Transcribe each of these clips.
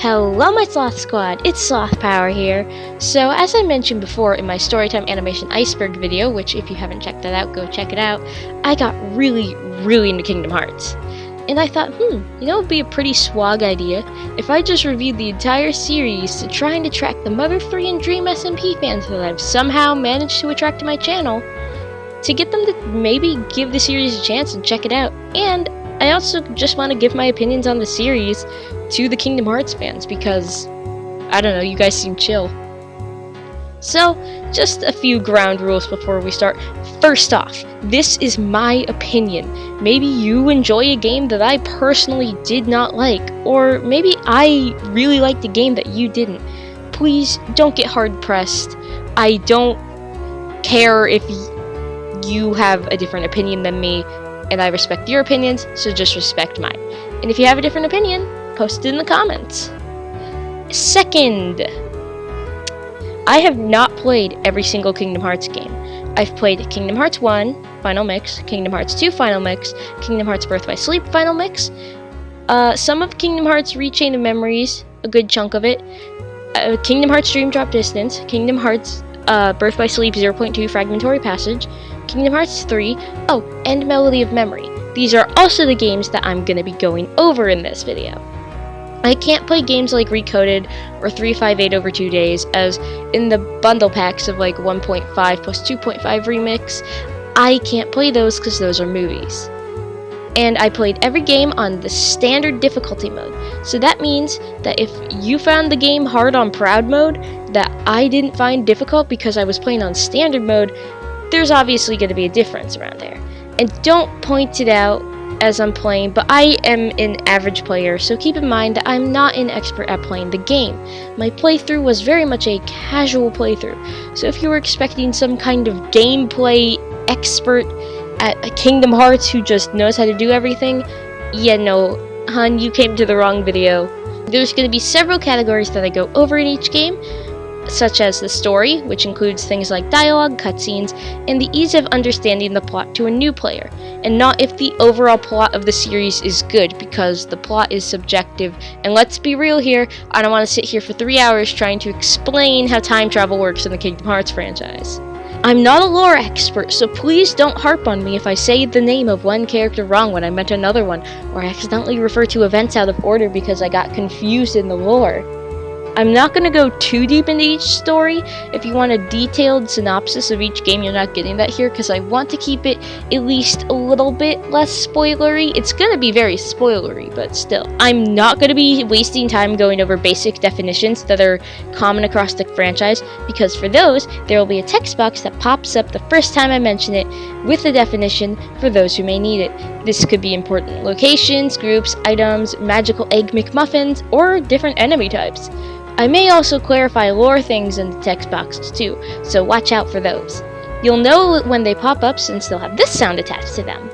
Hello my Sloth Squad, it's Sloth Power here. So as I mentioned before in my Storytime Animation Iceberg video, which if you haven't checked that out, go check it out, I got really into Kingdom Hearts. And I thought, it would be a pretty swag idea if I just reviewed the entire series to try and attract the Mother 3 and Dream SMP fans that I've somehow managed to attract to my channel, to get them to maybe give the series a chance and check it out. And I also just want to give my opinions on the series to the Kingdom Hearts fans because, I don't know, you guys seem chill. So, just a few ground rules before we start. First off, this is my opinion. Maybe you enjoy a game that I personally did not like, or maybe I really liked a game that you didn't. Please don't get hard pressed. I don't care if you have a different opinion than me, and I respect your opinions, so just respect mine. And if you have a different opinion, post it in the comments. Second, I have not played every single Kingdom Hearts game. I've played Kingdom Hearts 1 Final Mix, Kingdom Hearts 2 Final Mix, Kingdom Hearts Birth by Sleep Final Mix, some of Kingdom Hearts Rechain of Memories, a good chunk of it, Kingdom Hearts Dream Drop Distance, Kingdom Hearts Birth by Sleep 0.2 Fragmentary Passage, Kingdom Hearts 3, and Melody of Memory. These are also the games that I'm going to be going over in this video. I can't play games like Recoded or 358 over 2 days, as in the bundle packs of like 1.5 plus 2.5 remix, I can't play those because those are movies. And I played every game on the standard difficulty mode, so that means that if you found the game hard on proud mode that I didn't find difficult because I was playing on standard mode, there's obviously going to be a difference around there. And don't point it out as I'm playing, but I am an average player, so keep in mind that I'm not an expert at playing the game. My playthrough was very much a casual playthrough, so if you were expecting some kind of gameplay expert at Kingdom Hearts who just knows how to do everything, yeah, no, hun, you came to the wrong video. There's going to be several categories that I go over in each game, such as the story, which includes things like dialogue, cutscenes, and the ease of understanding the plot to a new player, and not if the overall plot of the series is good, because the plot is subjective, and let's be real here, I don't want to sit here for 3 hours trying to explain how time travel works in the Kingdom Hearts franchise. I'm not a lore expert, so please don't harp on me if I say the name of one character wrong when I meant another one, or I accidentally refer to events out of order because I got confused in the lore. I'm not going to go too deep into each story. If you want a detailed synopsis of each game, you're not getting that here because I want to keep it at least a little bit less spoilery. It's going to be very spoilery, but still. I'm not going to be wasting time going over basic definitions that are common across the franchise, because for those, there will be a text box that pops up the first time I mention it with the definition for those who may need it. This could be important locations, groups, items, magical egg McMuffins, or different enemy types. I may also clarify lore things in the text boxes too, so watch out for those. You'll know when they pop up since they'll have this sound attached to them.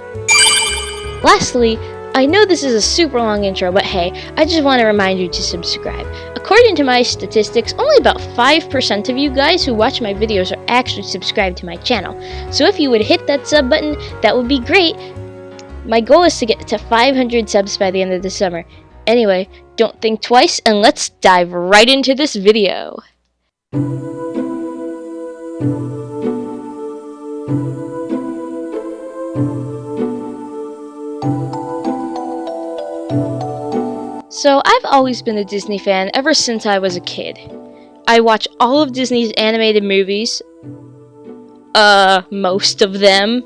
Lastly, I know this is a super long intro, but hey, I just want to remind you to subscribe. According to my statistics, only about 5% of you guys who watch my videos are actually subscribed to my channel, so if you would hit that sub button, that would be great. My goal is to get to 500 subs by the end of the summer. Anyway, don't think twice, and let's dive right into this video. So, I've always been a Disney fan ever since I was a kid. I watch all of Disney's animated movies. Most of them.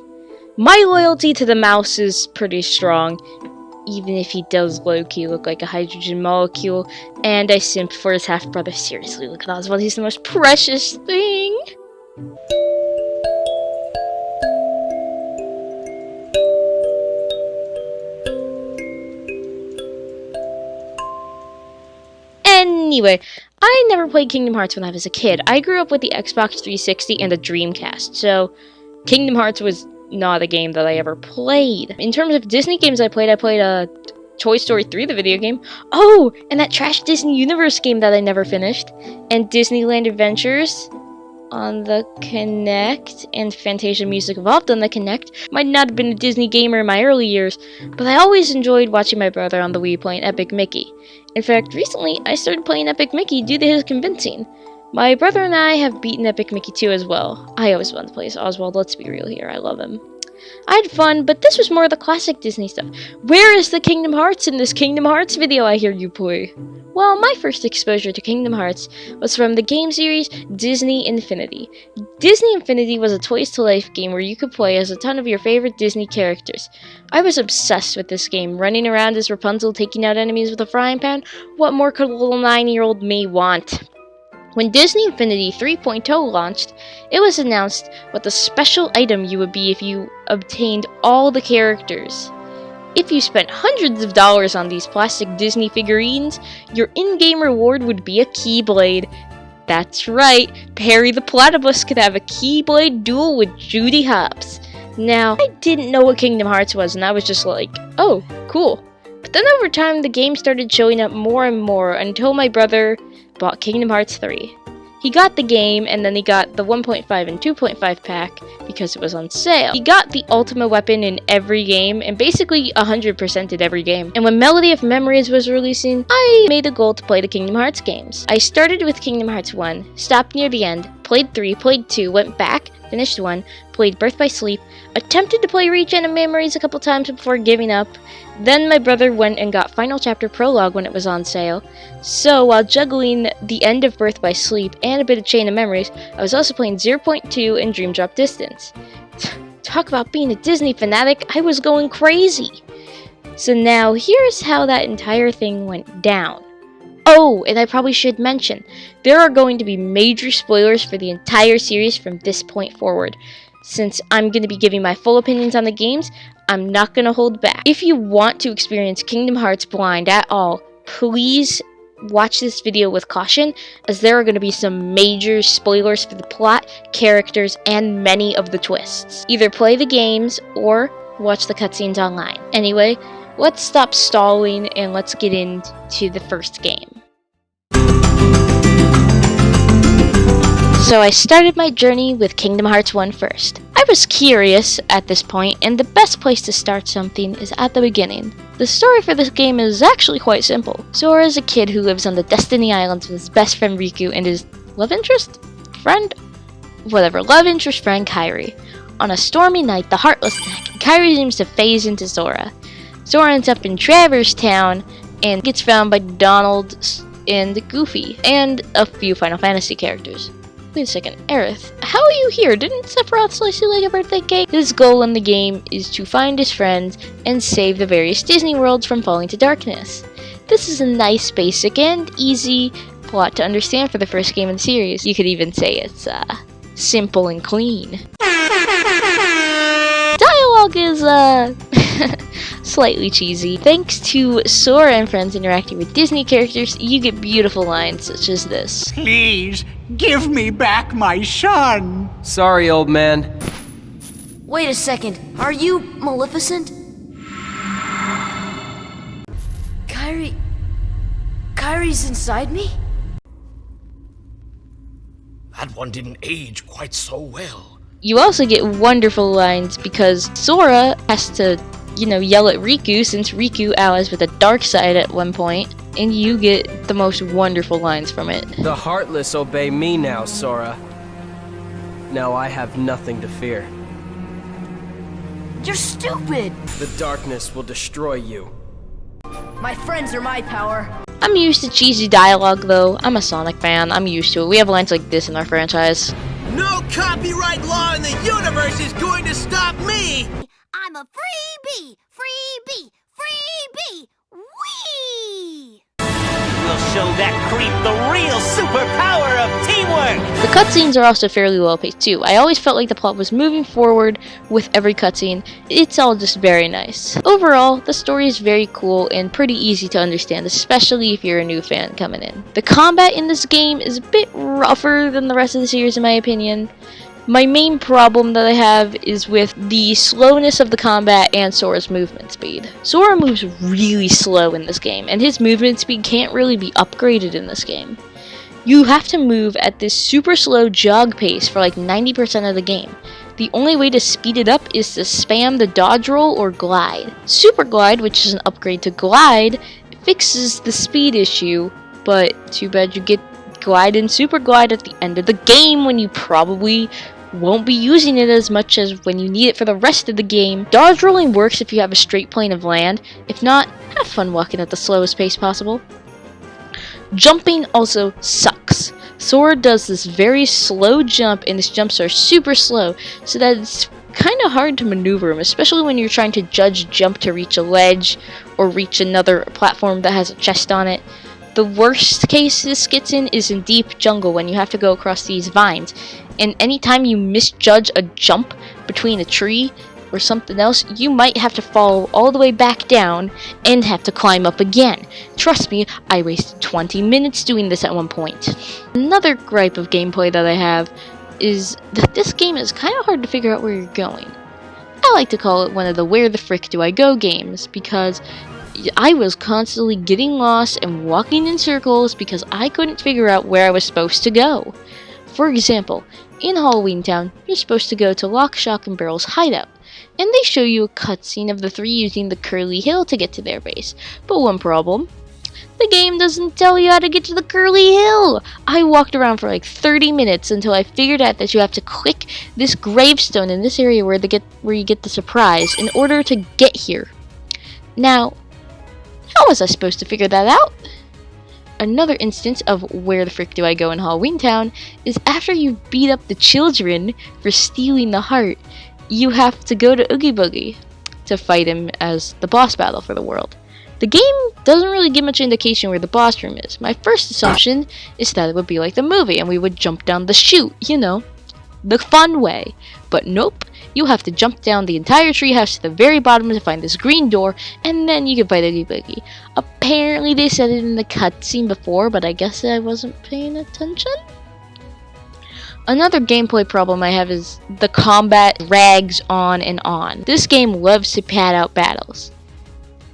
My loyalty to the mouse is pretty strong, even if he does low-key look like a hydrogen molecule, and I simp for his half-brother. Seriously, look at Oswald, he's the most precious thing! Anyway, I never played Kingdom Hearts when I was a kid. I grew up with the Xbox 360 and the Dreamcast, so Kingdom Hearts was not a game that I ever played. In terms of Disney games I played Toy Story 3, the video game. Oh, and that trash Disney Universe game that I never finished. And Disneyland Adventures. on the Kinect, and Fantasia Music Evolved on the Kinect. Might not have been a Disney gamer in my early years, but I always enjoyed watching my brother on the Wii playing Epic Mickey. In fact, recently I started playing Epic Mickey due to his convincing. My brother and I have beaten Epic Mickey 2 as well. I always wanted to play as Oswald, let's be real here, I love him. I had fun, but this was more of the classic Disney stuff. Where is the Kingdom Hearts in this Kingdom Hearts video I hear you play? Well, my first exposure to Kingdom Hearts was from the game series Disney Infinity. Disney Infinity was a Toys to Life game where you could play as a ton of your favorite Disney characters. I was obsessed with this game, running around as Rapunzel taking out enemies with a frying pan. What more could a little 9-year-old me want? When Disney Infinity 3.0 launched, it was announced what the special item you would be if you obtained all the characters. If you spent hundreds of dollars on these plastic Disney figurines, your in-game reward would be a Keyblade. That's right, Perry the Platypus could have a Keyblade duel with Judy Hopps. Now, I didn't know what Kingdom Hearts was, and I was just like, oh, cool. But then over time, the game started showing up more and more until my brother bought Kingdom Hearts 3. He got the game, and then he got the 1.5 and 2.5 pack because it was on sale. He got the ultimate weapon in every game, and basically 100%ed every game. And when Melody of Memories was releasing, I made a goal to play the Kingdom Hearts games. I started with Kingdom Hearts 1, stopped near the end, played 3, played 2, went back, finished 1, played Birth by Sleep, attempted to play Regen and Memories a couple times before giving up. Then my brother went and got Final Chapter Prologue when it was on sale. So while juggling the end of Birth by Sleep and a bit of Chain of Memories, I was also playing 0.2 and Dream Drop Distance. Talk about being a Disney fanatic, I was going crazy. So now here's how that entire thing went down. Oh, and I probably should mention, there are going to be major spoilers for the entire series from this point forward. Since I'm going to be giving my full opinions on the games, I'm not going to hold back. If you want to experience Kingdom Hearts blind at all, please watch this video with caution, as there are going to be some major spoilers for the plot, characters, and many of the twists. Either play the games or watch the cutscenes online. Anyway, let's stop stalling and let's get into the first game. So I started my journey with Kingdom Hearts 1 first. I was curious at this point, and the best place to start something is at the beginning. The story for this game is actually quite simple. Sora is a kid who lives on the Destiny Islands with his best friend Riku and his love interest? Friend? Whatever, love interest friend Kairi. On a stormy night, the Heartless attack, and Kairi seems to phase into Sora. Sora ends up in Traverse Town and gets found by Donald and Goofy, and a few Final Fantasy characters. Wait a second, Aerith, how are you here? Didn't Sephiroth slice you like a birthday cake? His goal in the game is to find his friends and save the various Disney worlds from falling to darkness. This is a nice, basic, and easy plot to understand for the first game in the series. You could even say it's, simple and clean. Dialogue is, slightly cheesy. Thanks to Sora and friends interacting with Disney characters, you get beautiful lines such as this. Please, give me back my son! Sorry, old man. Wait a second, are you Maleficent? Kairi's inside me? That one didn't age quite so well. You also get wonderful lines because Sora has to, yell at Riku since Riku allies with the dark side at one point, and you get the most wonderful lines from it. The Heartless obey me now, Sora. Now I have nothing to fear. You're stupid! The darkness will destroy you. My friends are my power. I'm used to cheesy dialogue though. I'm a Sonic fan, I'm used to it. We have lines like this in our franchise. No copyright law in the universe is going to stop me! I'm a freebie! Freebie! Freebie! Whee! We'll show that creep the real superpower of teamwork! The cutscenes are also fairly well paced too. I always felt like the plot was moving forward with every cutscene. It's all just very nice. Overall, the story is very cool and pretty easy to understand, especially if you're a new fan coming in. The combat in this game is a bit rougher than the rest of the series in my opinion. My main problem that I have is with the slowness of the combat and Sora's movement speed. Sora moves really slow in this game, and his movement speed can't really be upgraded in this game. You have to move at this super slow jog pace for like 90% of the game. The only way to speed it up is to spam the dodge roll or glide. Super glide, which is an upgrade to glide, fixes the speed issue, but too bad you get glide and super glide at the end of the game when you probably won't be using it as much as when you need it for the rest of the game. Dodge rolling works if you have a straight plane of land. If not, have fun walking at the slowest pace possible. Jumping also sucks. Sora does this very slow jump, and his jumps are super slow, so that it's kind of hard to maneuver him, especially when you're trying to jump to reach a ledge or reach another platform that has a chest on it. The worst case this gets in is in deep jungle when you have to go across these vines, and anytime you misjudge a jump between a tree or something else, you might have to fall all the way back down and have to climb up again. Trust me, I wasted 20 minutes doing this at one point. Another gripe of gameplay that I have is that this game is kind of hard to figure out where you're going. I like to call it one of the where the frick do I go games, because I was constantly getting lost and walking in circles because I couldn't figure out where I was supposed to go. For example, in Halloween Town, you're supposed to go to Lock, Shock, and Barrel's hideout, and they show you a cutscene of the three using the curly hill to get to their base. But one problem, the game doesn't tell you how to get to the curly hill. I walked around for like 30 minutes until I figured out that you have to click this gravestone in this area where you get the surprise in order to get here. Now, how was I supposed to figure that out? Another instance of where the frick do I go in Halloween Town is after you beat up the children for stealing the heart, you have to go to Oogie Boogie to fight him as the boss battle for the world. The game doesn't really give much indication where the boss room is. My first assumption is that it would be like the movie and we would jump down the chute, you know, the fun way. But nope, you have to jump down the entire treehouse to the very bottom to find this green door, and then you can fight Oogie Boogie. Apparently they said it in the cutscene before, but I guess I wasn't paying attention? Another gameplay problem I have is the combat drags on and on. This game loves to pad out battles.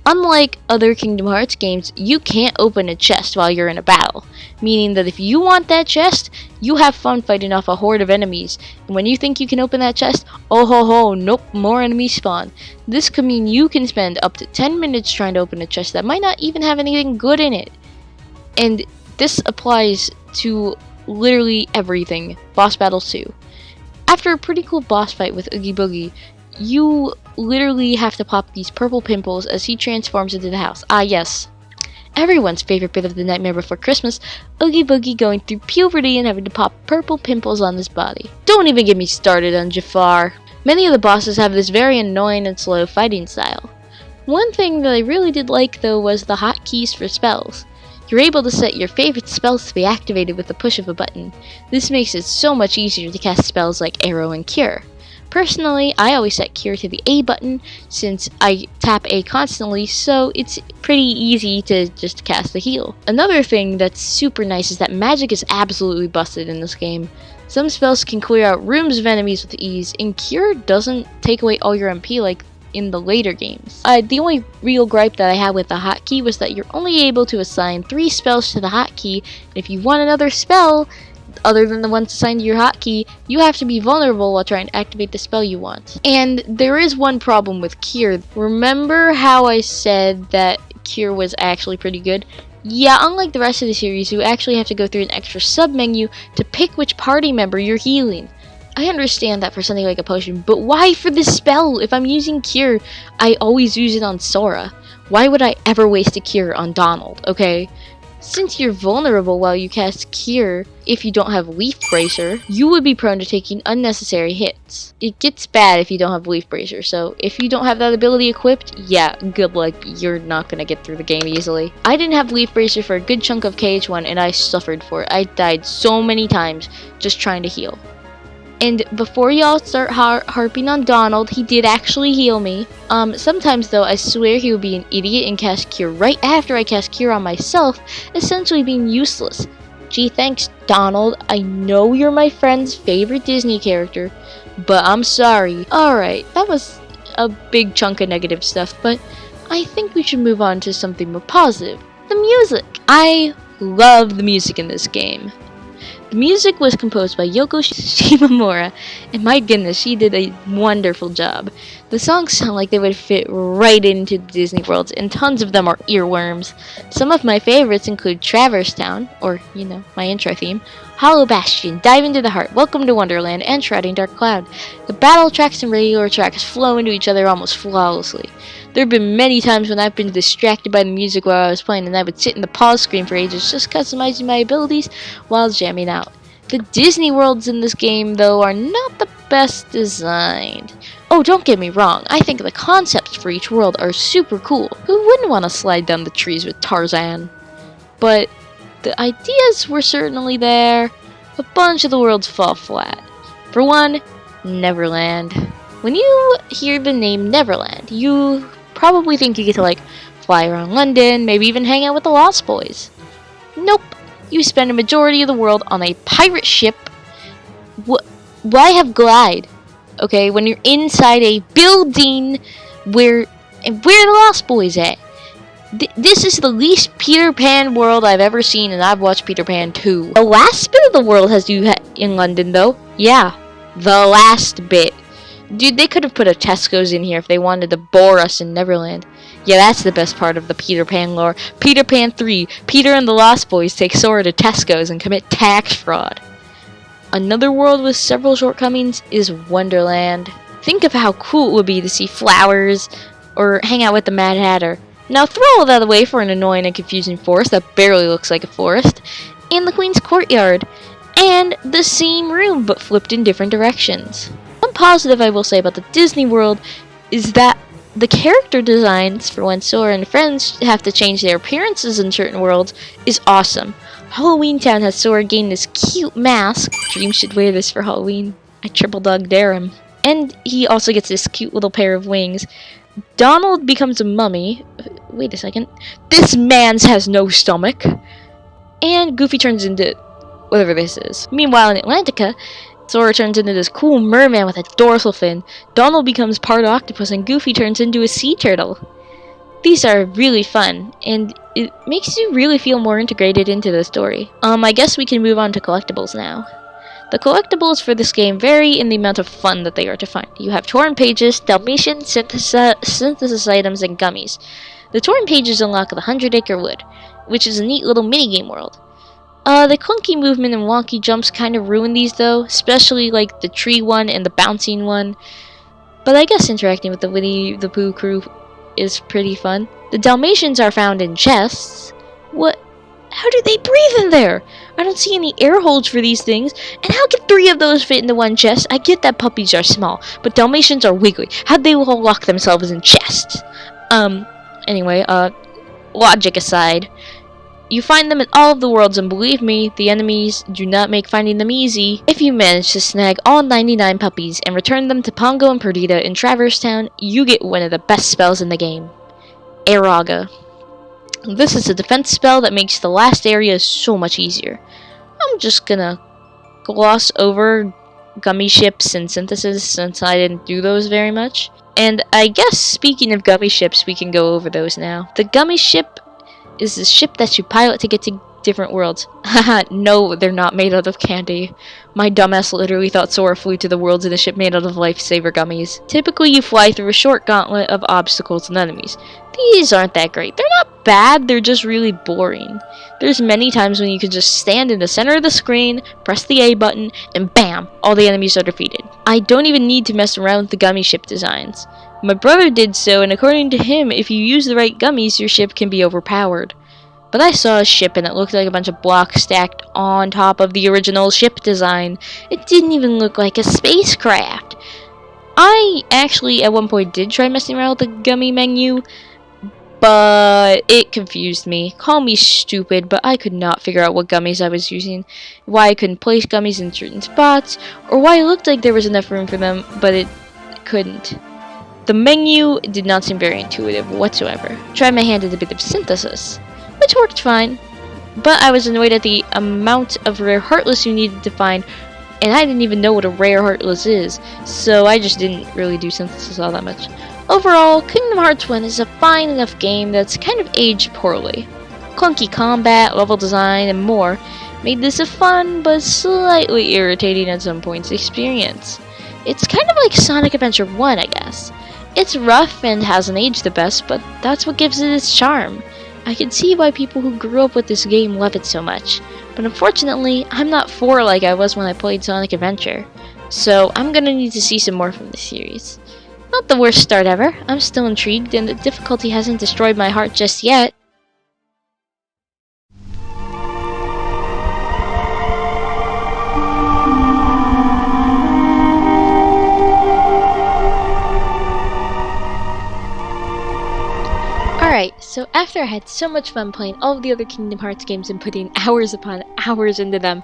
Unlike other Kingdom Hearts games, you can't open a chest while you're in a battle, meaning that if you want that chest, you have fun fighting off a horde of enemies, and when you think you can open that chest, oh ho ho, nope, more enemies spawn. This could mean you can spend up to 10 minutes trying to open a chest that might not even have anything good in it. And this applies to literally everything, boss battles too. After a pretty cool boss fight with Oogie Boogie, you literally have to pop these purple pimples as he transforms into the house. Ah yes, everyone's favorite bit of the Nightmare Before Christmas, Oogie Boogie going through puberty and having to pop purple pimples on his body. Don't even get me started on Jafar. Many of the bosses have this very annoying and slow fighting style. One thing that I really did like though was the hotkeys for spells. You're able to set your favorite spells to be activated with the push of a button. This makes it so much easier to cast spells like Arrow and Cure. Personally, I always set Cure to the A button since I tap A constantly, so it's pretty easy to just cast the heal. Another thing that's super nice is that magic is absolutely busted in this game. Some spells can clear out rooms of enemies with ease, and Cure doesn't take away all your MP like in the later games. The only real gripe that I had with the hotkey was that you're only able to assign 3 spells to the hotkey, and if you want another spell other than the ones assigned to your hotkey, you have to be vulnerable while trying to activate the spell you want. And there is one problem with Cure. Remember how I said that Cure was actually pretty good? Yeah, unlike the rest of the series, you actually have to go through an extra sub-menu to pick which party member you're healing. I understand that for something like a potion, but why for this spell? If I'm using Cure, I always use it on Sora. Why would I ever waste a Cure on Donald, okay? Since you're vulnerable while you cast Cure, if you don't have Leaf Bracer, you would be prone to taking unnecessary hits. It gets bad if you don't have Leaf Bracer, so if you don't have that ability equipped, yeah, good luck, you're not gonna get through the game easily. I didn't have Leaf Bracer for a good chunk of KH1 and I suffered for it. I died so many times just trying to heal. And before y'all start harping on Donald, he did actually heal me. Sometimes though, I swear he would be an idiot and cast Cure right after I cast Cure on myself, essentially being useless. Gee, thanks Donald, I know you're my friend's favorite Disney character, but I'm sorry. Alright, that was a big chunk of negative stuff, but I think we should move on to something more positive. The music! I love the music in this game. The music was composed by Yoko Shimomura, and my goodness, she did a wonderful job. The songs sound like they would fit right into Disney World, and tons of them are earworms. Some of my favorites include Traverse Town, or, you know, my intro theme, Hollow Bastion, Dive into the Heart, Welcome to Wonderland, and Shrouding Dark Cloud. The battle tracks and regular tracks flow into each other almost flawlessly. There have been many times when I've been distracted by the music while I was playing, and I would sit in the pause screen for ages just customizing my abilities while jamming out. The Disney worlds in this game, though, are not the best designed. Oh, don't get me wrong, I think the concepts for each world are super cool. Who wouldn't want to slide down the trees with Tarzan? But the ideas were certainly there. A bunch of the worlds fall flat. For one, Neverland. When you hear the name Neverland, you probably think you get to, like, fly around London, maybe even hang out with the Lost Boys. Nope. You spend a majority of the world on a pirate ship. Why have glide? Okay, when you're inside a building where the Lost Boys at? This is the least Peter Pan world I've ever seen, and I've watched Peter Pan 2. The last bit of the world has you in London, though. Yeah, the last bit. Dude, they could have put a Tesco's in here if they wanted to bore us in Neverland. Yeah, that's the best part of the Peter Pan lore. Peter Pan 3, Peter and the Lost Boys take Sora to Tesco's and commit tax fraud. Another world with several shortcomings is Wonderland. Think of how cool it would be to see flowers or hang out with the Mad Hatter. Now throw all that away for an annoying and confusing forest that barely looks like a forest, and the Queen's Courtyard, and the same room but flipped in different directions. One positive I will say about the Disney World is that the character designs for when Sora and friends have to change their appearances in certain worlds is awesome. Halloween Town has Sora gain this cute mask. Dream should wear this for Halloween. I triple dog dare him. And he also gets this cute little pair of wings. Donald becomes a mummy. Wait a second. This man's has no stomach. And Goofy turns into whatever this is. Meanwhile, in Atlantica, Sora turns into this cool merman with a dorsal fin. Donald becomes part octopus, and Goofy turns into a sea turtle. These are really fun, and it makes you really feel more integrated into the story. I guess we can move on to collectibles now. The collectibles for this game vary in the amount of fun that they are to find. You have torn pages, Dalmatian, synthesis items, and gummies. The torn pages unlock the 100-acre wood, which is a neat little minigame world. The clunky movement and wonky jumps kind of ruin these, though, especially like the tree one and the bouncing one. But I guess interacting with the Winnie the Pooh crew is pretty fun. The Dalmatians are found in chests. What? How do they breathe in there? I don't see any air holes for these things. And how can 3 of those fit into one chest? I get that puppies are small, but Dalmatians are wiggly. How'd they all lock themselves in chests? Anyway, logic aside, you find them in all of the worlds, and believe me, the enemies do not make finding them easy. If you manage to snag all 99 puppies and return them to Pongo and Perdita in Traverse Town, you get one of the best spells in the game, Airaga. This is a defense spell that makes the last area so much easier. I'm just gonna gloss over gummy ships and synthesis since I didn't do those very much. And I guess speaking of gummy ships, we can go over those now. The gummy ship is the ship that you pilot to get to different worlds. Haha, no, they're not made out of candy. My dumbass literally thought Sora flew to the worlds in a ship made out of lifesaver gummies. Typically, you fly through a short gauntlet of obstacles and enemies. These aren't that great. They're not bad, they're just really boring. There's many times when you can just stand in the center of the screen, press the A button, and bam, all the enemies are defeated. I don't even need to mess around with the gummy ship designs. My brother did so, and according to him, if you use the right gummies, your ship can be overpowered. But I saw a ship and it looked like a bunch of blocks stacked on top of the original ship design. It didn't even look like a spacecraft. I actually at one point did try messing around with the gummy menu, but it confused me. Call me stupid, but I could not figure out what gummies I was using, why I couldn't place gummies in certain spots, or why it looked like there was enough room for them, but it couldn't. The menu did not seem very intuitive whatsoever. Tried my hand at a bit of synthesis, which worked fine, but I was annoyed at the amount of rare Heartless you needed to find, and I didn't even know what a rare Heartless is, so I just didn't really do synthesis all that much. Overall, Kingdom Hearts 1 is a fine enough game that's kind of aged poorly. Clunky combat, level design, and more made this a fun but slightly irritating at some points experience. It's kind of like Sonic Adventure 1, I guess. It's rough and hasn't aged the best, but that's what gives it its charm. I can see why people who grew up with this game love it so much, but unfortunately, I'm not 4 like I was when I played Sonic Adventure, so I'm gonna need to see some more from this series. Not the worst start ever, I'm still intrigued and the difficulty hasn't destroyed my heart just yet. Alright, so after I had so much fun playing all of the other Kingdom Hearts games and putting hours upon hours into them,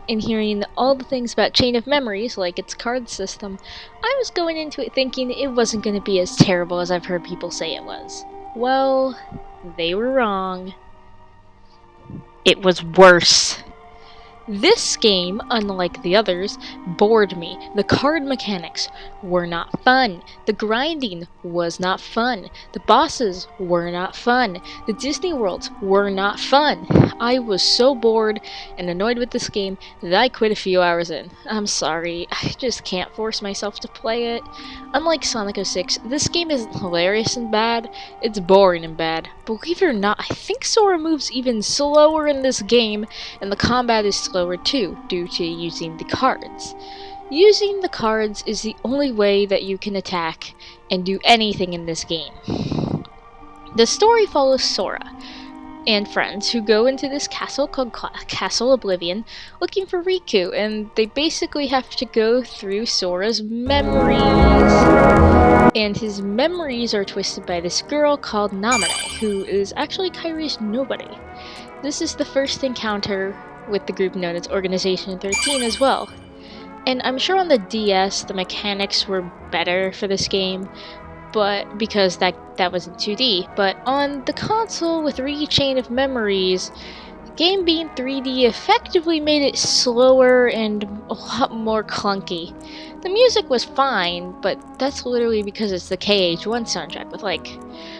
and hearing all the things about Chain of Memories, like its card system, I was going into it thinking it wasn't going to be as terrible as I've heard people say it was. Well, they were wrong. It was worse. This game, unlike the others, bored me. The card mechanics were not fun. The grinding was not fun. The bosses were not fun. The Disney worlds were not fun. I was so bored and annoyed with this game that I quit a few hours in. I'm sorry, I just can't force myself to play it. Unlike Sonic 06, this game isn't hilarious and bad, it's boring and bad. Believe it or not, I think Sora moves even slower in this game, and the combat is slower too, due to using the cards. Using the cards is the only way that you can attack and do anything in this game. The story follows Sora and friends who go into this castle called Castle Oblivion looking for Riku, and they basically have to go through Sora's memories. And his memories are twisted by this girl called Namine, who is actually Kairi's nobody. This is the first encounter with the group known as Organization 13 as well. And I'm sure on the DS the mechanics were better for this game, but because that was in 2D. But on the console with Chain of Memories, the game being 3D effectively made it slower and a lot more clunky. The music was fine, but that's literally because it's the KH1 soundtrack with like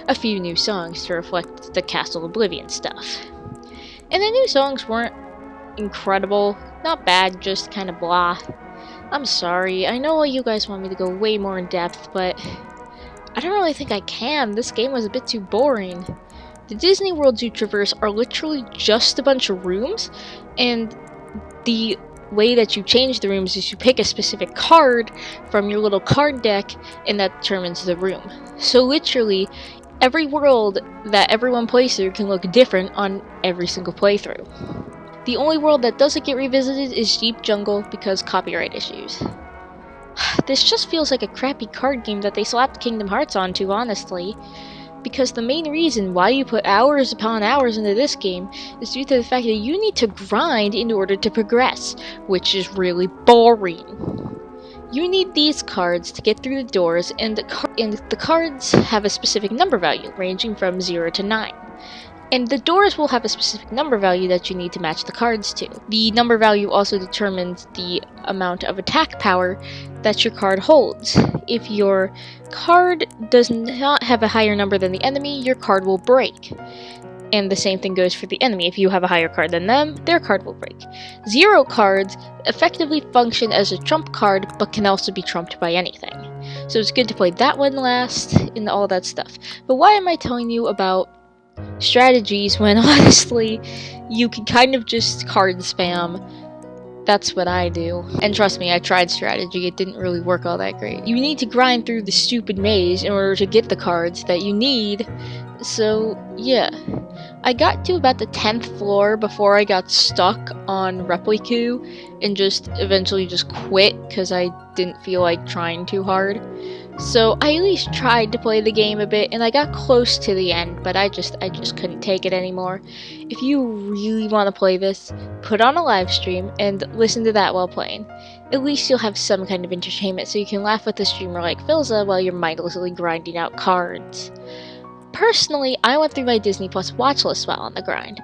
a few new songs to reflect the Castle Oblivion stuff. And the new songs weren't incredible, not bad, just kind of blah. I'm sorry, I know you guys want me to go way more in depth, but I don't really think I can. This game was a bit too boring. The Disney worlds you traverse are literally just a bunch of rooms, and the way that you change the rooms is you pick a specific card from your little card deck, and that determines the room. So literally, every world that everyone plays through can look different on every single playthrough. The only world that doesn't get revisited is Deep Jungle because copyright issues. This just feels like a crappy card game that they slapped Kingdom Hearts onto, honestly. Because the main reason why you put hours upon hours into this game is due to the fact that you need to grind in order to progress, which is really boring. You need these cards to get through the doors, and the cards have a specific number value, ranging from 0 to 9. And the doors will have a specific number value that you need to match the cards to. The number value also determines the amount of attack power that your card holds. If your card does not have a higher number than the enemy, your card will break. And the same thing goes for the enemy. If you have a higher card than them, their card will break. 0 cards effectively function as a trump card, but can also be trumped by anything. So it's good to play that one last, and all that stuff. But why am I telling you about strategies when honestly you can kind of just card spam? That's what I do. And trust me, I tried strategy, it didn't really work all that great. You need to grind through the stupid maze in order to get the cards that you need. So yeah, I got to about the 10th floor before I got stuck on Repliku and just eventually just quit because I didn't feel like trying too hard. So I at least tried to play the game a bit, and I got close to the end, but I just couldn't take it anymore. If you really want to play this, put on a live stream and listen to that while playing. At least you'll have some kind of entertainment, so you can laugh with the streamer like Philza while you're mindlessly grinding out cards. Personally, I went through my Disney Plus watch list while on the grind.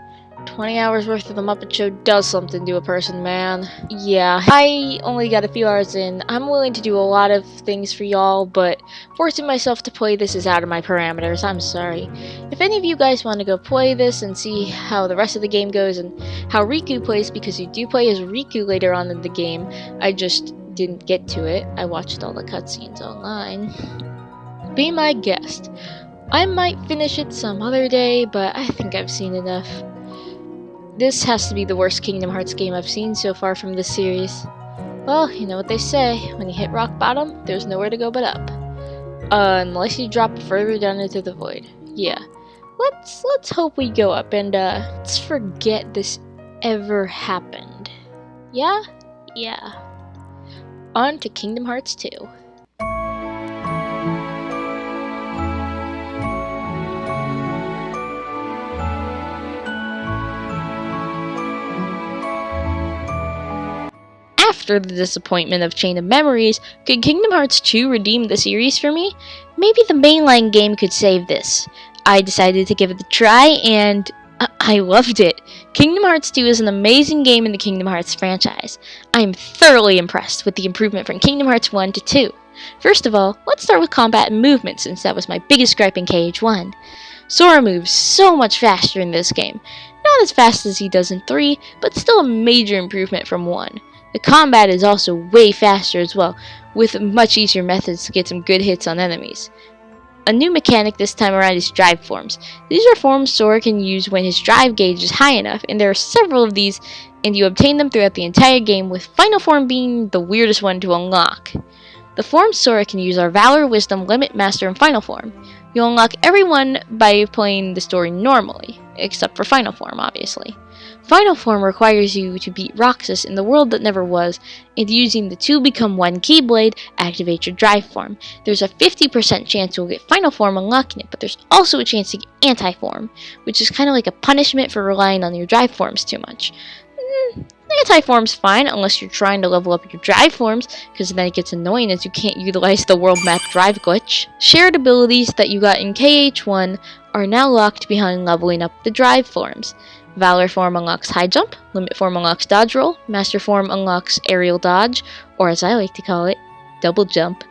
20 hours worth of the Muppet Show does something to a person, man. Yeah, I only got a few hours in. I'm willing to do a lot of things for y'all, but forcing myself to play this is out of my parameters. I'm sorry. If any of you guys want to go play this and see how the rest of the game goes and how Riku plays, because you do play as Riku later on in the game, I just didn't get to it. I watched all the cutscenes online. Be my guest. I might finish it some other day, but I think I've seen enough. This has to be the worst Kingdom Hearts game I've seen so far from this series. Well, you know what they say, when you hit rock bottom, there's nowhere to go but up. Unless you drop further down into the void. Yeah. Let's hope we go up and let's forget this ever happened. Yeah? Yeah. On to Kingdom Hearts 2. After the disappointment of Chain of Memories, could Kingdom Hearts 2 redeem the series for me? Maybe the mainline game could save this. I decided to give it a try, and I loved it. Kingdom Hearts 2 is an amazing game in the Kingdom Hearts franchise. I am thoroughly impressed with the improvement from Kingdom Hearts 1 to 2. First of all, let's start with combat and movement, since that was my biggest gripe in KH1. Sora moves so much faster in this game. Not as fast as he does in 3, but still a major improvement from 1. The combat is also way faster as well, with much easier methods to get some good hits on enemies. A new mechanic this time around is drive forms. These are forms Sora can use when his drive gauge is high enough, and there are several of these, and you obtain them throughout the entire game, with Final Form being the weirdest one to unlock. The forms Sora can use are Valor, Wisdom, Limit, Master, and Final Form. You'll unlock every one by playing the story normally, except for Final Form, obviously. Final Form requires you to beat Roxas in the world that never was, and using the 2 become 1 Keyblade, activate your drive form. There's a 50% chance you'll get Final Form unlocking it, but there's also a chance to get Anti-Form, which is kind of like a punishment for relying on your drive forms too much. Anti-Form's fine, unless you're trying to level up your drive forms, because then it gets annoying as you can't utilize the world map drive glitch. Shared abilities that you got in KH1 are now locked behind leveling up the drive forms. Valor Form unlocks High Jump, Limit Form unlocks Dodge Roll, Master Form unlocks Aerial Dodge, or as I like to call it, Double Jump.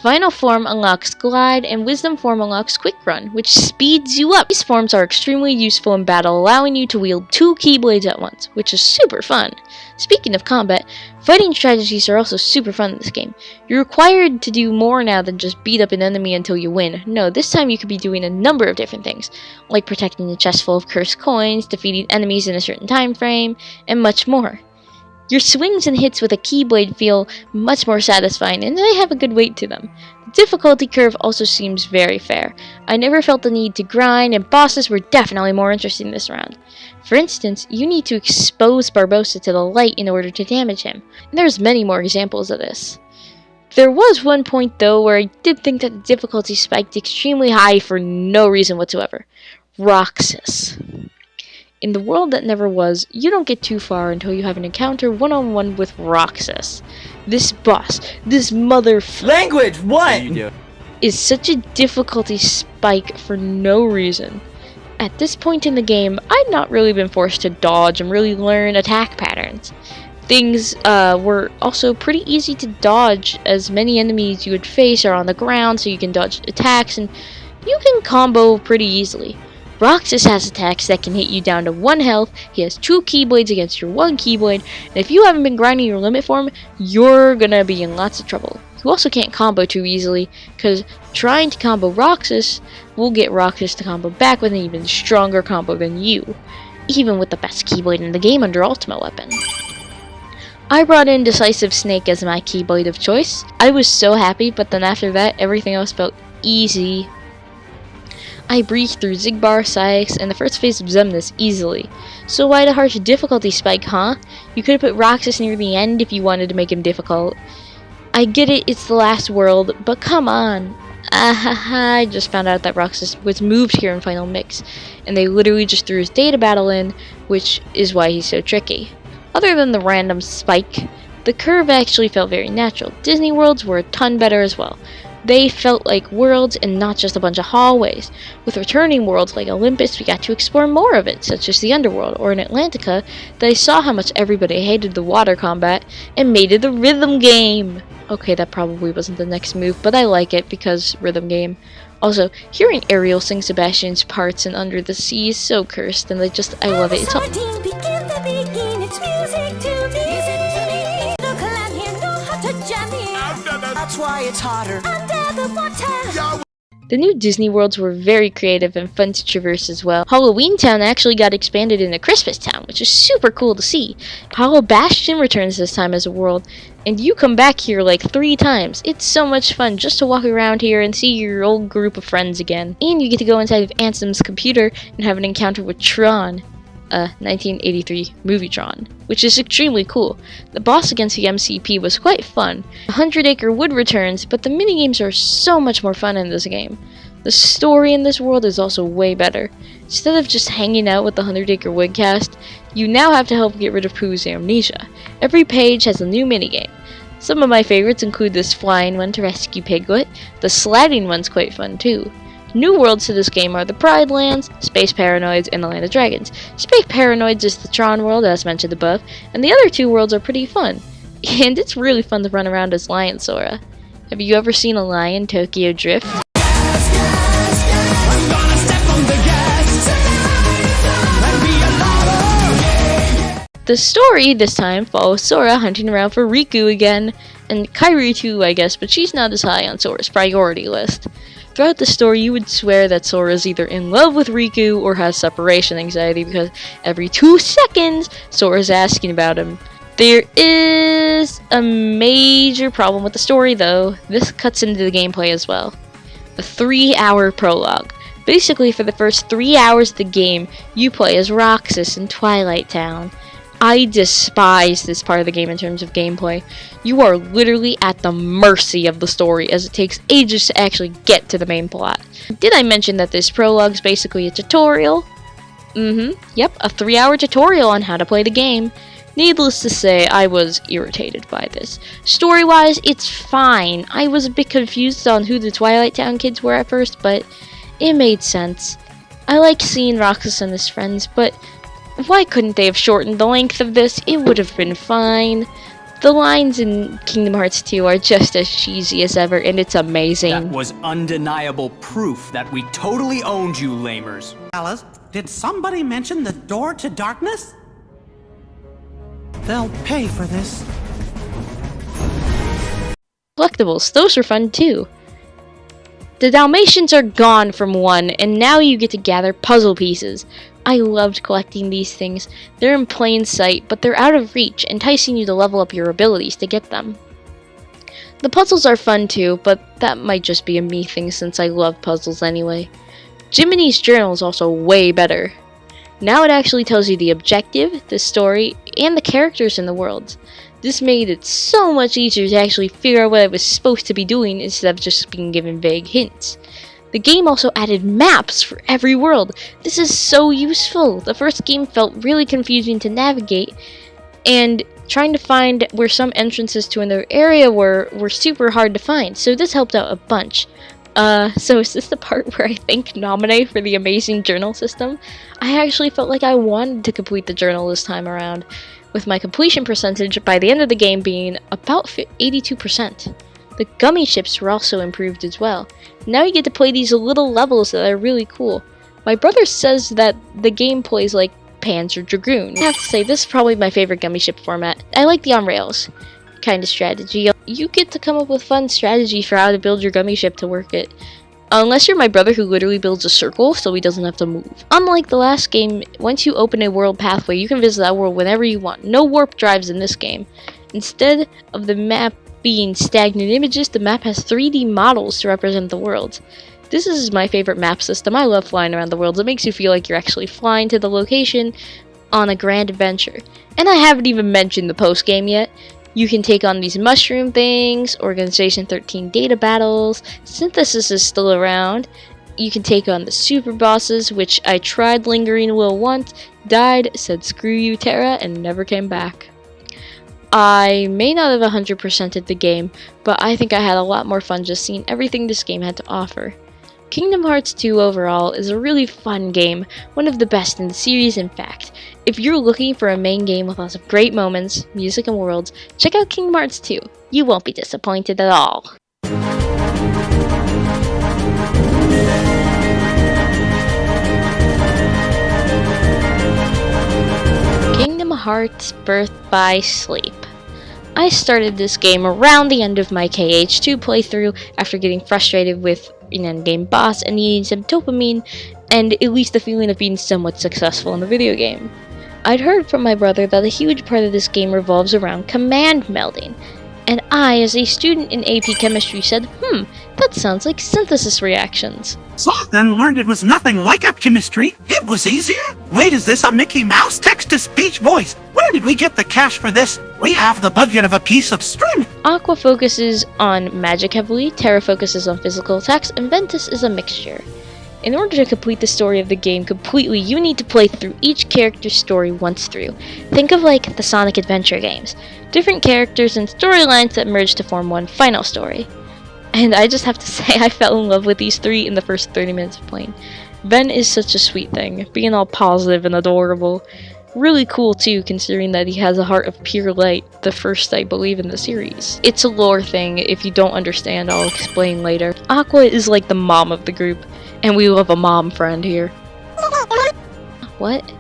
Final Form unlocks Glide, and Wisdom Form unlocks Quick Run, which speeds you up. These forms are extremely useful in battle, allowing you to wield 2 Keyblades at once, which is super fun. Speaking of combat, fighting strategies are also super fun in this game. You're required to do more now than just beat up an enemy until you win. No, this time you could be doing a number of different things, like protecting a chest full of cursed coins, defeating enemies in a certain time frame, and much more. Your swings and hits with a Keyblade feel much more satisfying, and they have a good weight to them. The difficulty curve also seems very fair. I never felt the need to grind, and bosses were definitely more interesting this round. For instance, you need to expose Barbossa to the light in order to damage him, and there's many more examples of this. There was one point though where I did think that the difficulty spiked extremely high for no reason whatsoever. Roxas. In the world that never was, you don't get too far until you have an encounter one-on-one with Roxas. This boss, this Language, what? is such a difficulty spike for no reason. At this point in the game, I'd not really been forced to dodge and really learn attack patterns. Things were also pretty easy to dodge, as many enemies you would face are on the ground, so you can dodge attacks, and you can combo pretty easily. Roxas has attacks that can hit you down to 1 health, he has 2 Keyblades against your 1 Keyblade, and if you haven't been grinding your limit form, you're gonna be in lots of trouble. You also can't combo too easily, because trying to combo Roxas will get Roxas to combo back with an even stronger combo than you, even with the best Keyblade in the game under Ultimate Weapon. I brought in Decisive Snake as my Keyblade of choice. I was so happy, but then after that, everything else felt easy. I breezed through Zigbar, Saix, and the first phase of Xemnas easily. So why the harsh difficulty spike, huh? You could have put Roxas near the end if you wanted to make him difficult. I get it, it's the last world, but come on. I just found out that Roxas was moved here in Final Mix, and they literally just threw his data battle in, which is why he's so tricky. Other than the random spike, the curve actually felt very natural. Disney Worlds were a ton better as well. They felt like worlds and not just a bunch of hallways. With returning worlds like Olympus, we got to explore more of it, such as the underworld, or in Atlantica, they saw how much everybody hated the water combat and made it a rhythm game. Okay, that probably wasn't the next move, but I like it because rhythm game. Also, hearing Ariel sing Sebastian's parts in Under the Sea is so cursed, and I love it. It's all That's why it's hotter. The new Disney worlds were very creative and fun to traverse as well. Halloween Town actually got expanded into Christmas Town, which is super cool to see. Hollow Bastion returns this time as a world, and you come back here like 3 times. It's so much fun just to walk around here and see your old group of friends again. And you get to go inside of Ansem's computer and have an encounter with Tron. 1983 movie Tron, which is extremely cool. The boss against the MCP was quite fun. 100 Acre Wood returns, but the minigames are so much more fun in this game. The story in this world is also way better. Instead of just hanging out with the 100 Acre Wood cast, you now have to help get rid of Pooh's amnesia. Every page has a new minigame. Some of my favorites include this flying one to rescue Piglet. The sliding one's quite fun too. New worlds to this game are the Pride Lands, Space Paranoids, and the Land of Dragons. Space Paranoids is the Tron world, as mentioned above, and the other 2 worlds are pretty fun. And it's really fun to run around as Lion Sora. Have you ever seen a lion Tokyo Drift? The story this time follows Sora hunting around for Riku again, and Kairi too, I guess, but she's not as high on Sora's priority list. Throughout the story, you would swear that Sora is either in love with Riku or has separation anxiety because every 2 seconds, Sora's asking about him. There is a major problem with the story though. This cuts into the gameplay as well. The 3-hour prologue. Basically, for the first 3 hours of the game, you play as Roxas in Twilight Town. I despise this part of the game in terms of gameplay. You are literally at the mercy of the story as it takes ages to actually get to the main plot. Did I mention that this prologue is basically a tutorial? Yep, a 3-hour tutorial on how to play the game. Needless to say, I was irritated by this. Story-wise, it's fine. I was a bit confused on who the Twilight Town kids were at first, but it made sense. I like seeing Roxas and his friends, but why couldn't they have shortened the length of this? It would have been fine. The lines in Kingdom Hearts 2 are just as cheesy as ever, and it's amazing. That was undeniable proof that we totally owned you, lamers. Alice, did somebody mention the door to darkness? They'll pay for this. Collectibles, those are fun too. The Dalmatians are gone from 1, and now you get to gather puzzle pieces. I loved collecting these things. They're in plain sight, but they're out of reach, enticing you to level up your abilities to get them. The puzzles are fun too, but that might just be a me thing since I love puzzles anyway. Jiminy's journal is also way better. Now it actually tells you the objective, the story, and the characters in the world. This made it so much easier to actually figure out what I was supposed to be doing instead of just being given vague hints. The game also added maps for every world. This is so useful. The first game felt really confusing to navigate, and trying to find where some entrances to another area were super hard to find, so this helped out a bunch. So is this the part where I thank Nominee for the amazing journal system? I actually felt like I wanted to complete the journal this time around, with my completion percentage by the end of the game being about 82%. The gummy ships were also improved as well. Now you get to play these little levels that are really cool. My brother says that the game plays like Panzer Dragoon. I have to say, this is probably my favorite gummy ship format. I like the on-rails kind of strategy. You get to come up with fun strategy for how to build your gummy ship to work it. Unless you're my brother who literally builds a circle so he doesn't have to move. Unlike the last game, once you open a world pathway, you can visit that world whenever you want. No warp drives in this game. Instead of the map being stagnant images, the map has 3D models to represent the world. This is my favorite map system. I love flying around the world. It makes you feel like you're actually flying to the location on a grand adventure. And I haven't even mentioned the post game yet. You can take on these mushroom things, Organization 13 data battles, Synthesis is still around. You can take on the super bosses, which I tried lingering a little once, died, said screw you Terra, and never came back. I may not have 100%ed the game, but I think I had a lot more fun just seeing everything this game had to offer. Kingdom Hearts 2 overall is a really fun game, one of the best in the series in fact. If you're looking for a main game with lots of great moments, music and worlds, check out Kingdom Hearts 2. You won't be disappointed at all. Kingdom Hearts Birth by Sleep. I started this game around the end of my KH2 playthrough after getting frustrated with an endgame boss and needing some dopamine and at least the feeling of being somewhat successful in the video game. I'd heard from my brother that a huge part of this game revolves around command melding, and I, as a student in AP Chemistry, said, that sounds like synthesis reactions. Sloth then learned it was nothing like chemistry. It was easier. Wait, is this a Mickey Mouse text-to-speech voice? Where did we get the cash for this? We have the budget of a piece of string. Aqua focuses on magic heavily, Terra focuses on physical attacks, and Ventus is a mixture. In order to complete the story of the game completely, you need to play through each character's story once through. Think of like the Sonic Adventure games. Different characters and storylines that merge to form one final story. And I just have to say, I fell in love with these three in the first 30 minutes of playing. Ven is such a sweet thing, being all positive and adorable. Really cool too, considering that he has a heart of pure light, the first I believe in the series. It's a lore thing, if you don't understand I'll explain later. Aqua is like the mom of the group, and we love a mom friend here. What?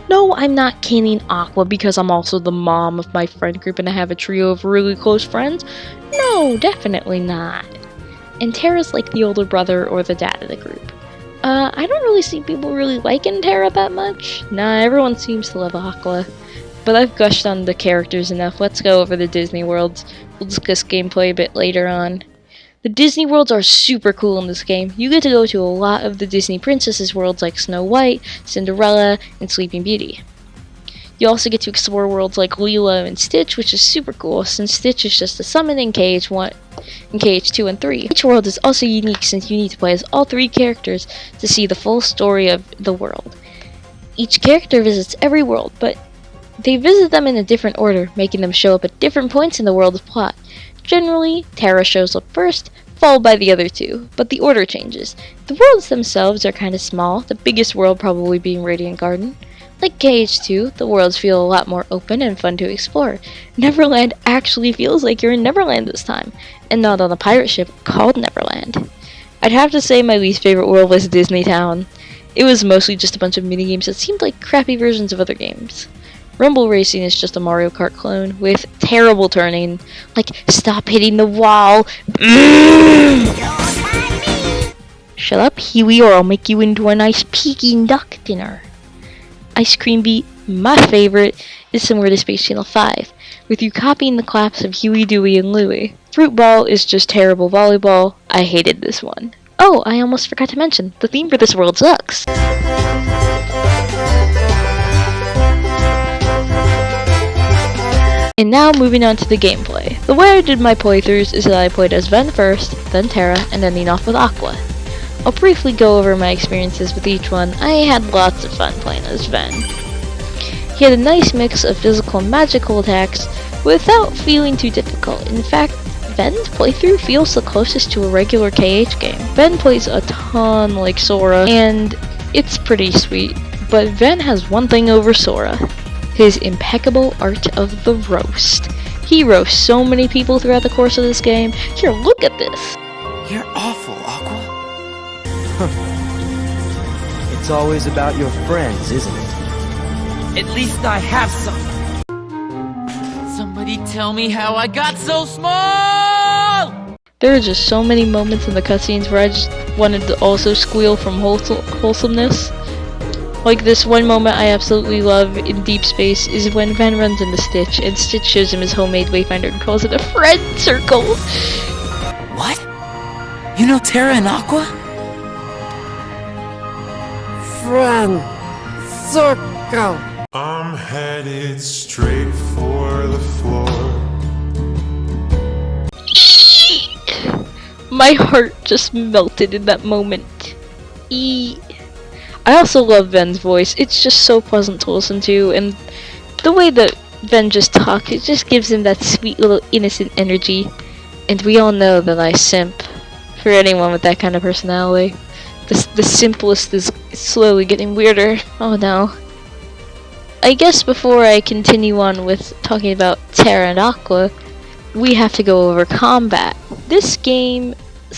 No, I'm not caning Aqua because I'm also the mom of my friend group and I have a trio of really close friends. No, definitely not. And Terra's like the older brother or the dad of the group. I don't really see people really liking Terra that much. Nah, everyone seems to love Aqua. But I've gushed on the characters enough, let's go over the Disney worlds. We'll discuss gameplay a bit later on. The Disney worlds are super cool in this game. You get to go to a lot of the Disney princesses worlds like Snow White, Cinderella, and Sleeping Beauty. You also get to explore worlds like Lilo and Stitch, which is super cool, since Stitch is just a summon in KH1, in KH2 and 3. Each world is also unique since you need to play as all three characters to see the full story of the world. Each character visits every world, but they visit them in a different order, making them show up at different points in the world's plot. Generally, Terra shows up first, followed by the other two, but the order changes. The worlds themselves are kinda small, the biggest world probably being Radiant Garden. Like KH2, the worlds feel a lot more open and fun to explore. Neverland actually feels like you're in Neverland this time, and not on a pirate ship called Neverland. I'd have to say my least favorite world was Disney Town. It was mostly just a bunch of minigames that seemed like crappy versions of other games. Rumble Racing is just a Mario Kart clone with terrible turning, like stop hitting the wall. Shut up, Huey, or I'll make you into a nice Peking duck dinner. Ice Cream Beat, my favorite, is similar to Space Channel 5, with you copying the claps of Huey, Dewey, and Louie. Fruit Ball is just terrible volleyball. I hated this one. Oh, I almost forgot to mention, the theme for this world sucks. And now moving on to the gameplay. The way I did my playthroughs is that I played as Ven first, then Terra, and ending off with Aqua. I'll briefly go over my experiences with each one. I had lots of fun playing as Ven. He had a nice mix of physical and magical attacks without feeling too difficult. In fact, Ven's playthrough feels the closest to a regular KH game. Ven plays a ton like Sora, and it's pretty sweet, but Ven has one thing over Sora: his impeccable art of the roast. He roasts so many people throughout the course of this game. Here, look at this! You're awful, Aqua. It's always about your friends, isn't it? At least I have some. Somebody tell me how I got so small! There are just so many moments in the cutscenes where I just wanted to also squeal from wholesomeness. Like this one moment I absolutely love in Deep Space is when Ven runs into Stitch, and Stitch shows him his homemade wayfinder and calls it a friend circle. What? You know Terra and Aqua? Friend circle. I'm headed straight for the floor. My heart just melted in that moment. I also love Ven's voice. It's just so pleasant to listen to, and the way that Ven just talks, it just gives him that sweet little innocent energy. And we all know that I simp for anyone with that kind of personality. The simplest is slowly getting weirder. Oh no. I guess before I continue on with talking about Terra and Aqua, we have to go over combat. This game's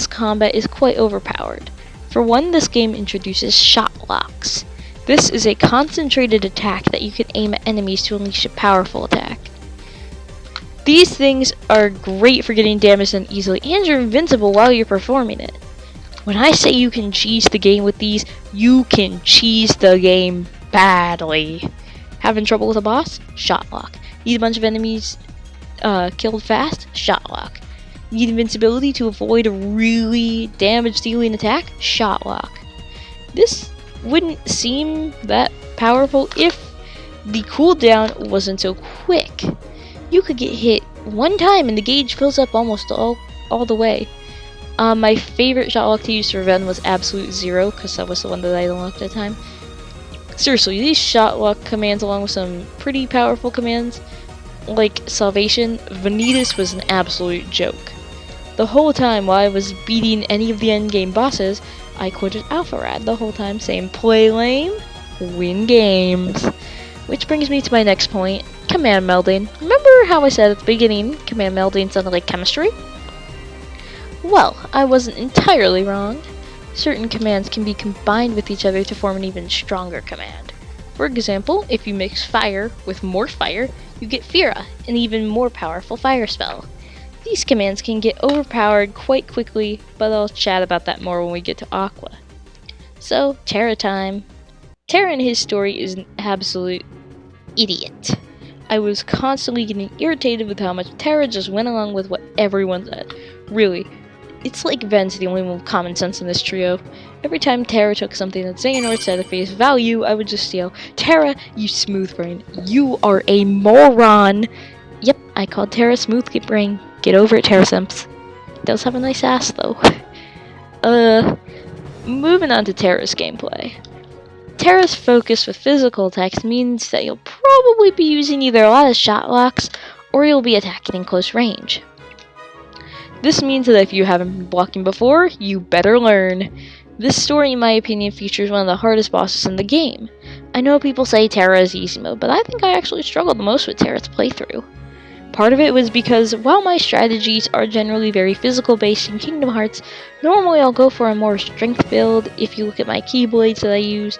combat is quite overpowered. For one, this game introduces shot locks. This is a concentrated attack that you can aim at enemies to unleash a powerful attack. These things are great for getting damage done easily, and you're invincible while you're performing it. When I say you can cheese the game with these, you can cheese the game badly. Having trouble with a boss? Shot lock. Need a bunch of enemies killed fast? Shot lock. Need invincibility to avoid a really damage-dealing attack? Shot lock. This wouldn't seem that powerful if the cooldown wasn't so quick. You could get hit one time and the gauge fills up almost all the way. My favorite shot lock to use for Ven was Absolute Zero, because that was the one that I unlocked at the time. Seriously, these shot lock commands, along with some pretty powerful commands, like Salvation, Vanitas was an absolute joke. The whole time while I was beating any of the endgame bosses, I quoted Alpha Rad the whole time, saying play lame, win games. Which brings me to my next point, command melding. Remember how I said at the beginning, command melding sounded like chemistry? Well, I wasn't entirely wrong. Certain commands can be combined with each other to form an even stronger command. For example, if you mix fire with more fire, you get Fira, an even more powerful fire spell. These commands can get overpowered quite quickly, but I'll chat about that more when we get to Aqua. So, Terra time. Terra in his story is an absolute idiot. I was constantly getting irritated with how much Terra just went along with what everyone said. Really, it's like Ven's the only one with common sense in this trio. Every time Terra took something that Xehanort said at face value, I would just yell, Terra, you smooth brain, you are a moron! Yep, I called Terra smooth brain. Get over it, Terra Simps. Does have a nice ass, though. Moving on to Terra's gameplay. Terra's focus with physical attacks means that you'll probably be using either a lot of shot locks, or you'll be attacking in close range. This means that if you haven't been blocking before, you better learn. This story, in my opinion, features one of the hardest bosses in the game. I know people say Terra is easy mode, but I think I actually struggled the most with Terra's playthrough. Part of it was because while my strategies are generally very physical based in Kingdom Hearts, normally I'll go for a more strength build. If you look at my keyblades that I use,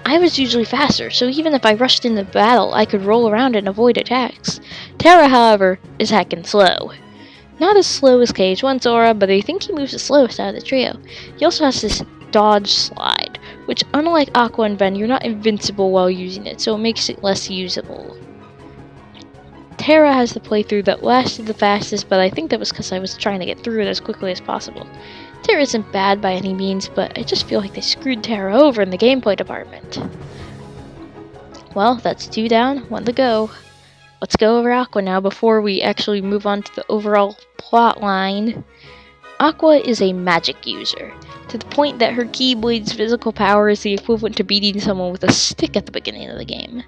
I was usually faster, so even if I rushed into battle, I could roll around and avoid attacks. Terra, however, is heckin' slow. Not as slow as KH1 Sora, but I think he moves the slowest out of the trio. He also has this dodge slide, which unlike Aqua and Ven, you're not invincible while using it, so it makes it less usable. Terra has the playthrough that lasted the fastest, but I think that was because I was trying to get through it as quickly as possible. Terra isn't bad by any means, but I just feel like they screwed Terra over in the gameplay department. Well, that's 2 down, 1 to go. Let's go over Aqua now before we actually move on to the overall plot line. Aqua is a magic user, to the point that her Keyblade's physical power is the equivalent to beating someone with a stick at the beginning of the game.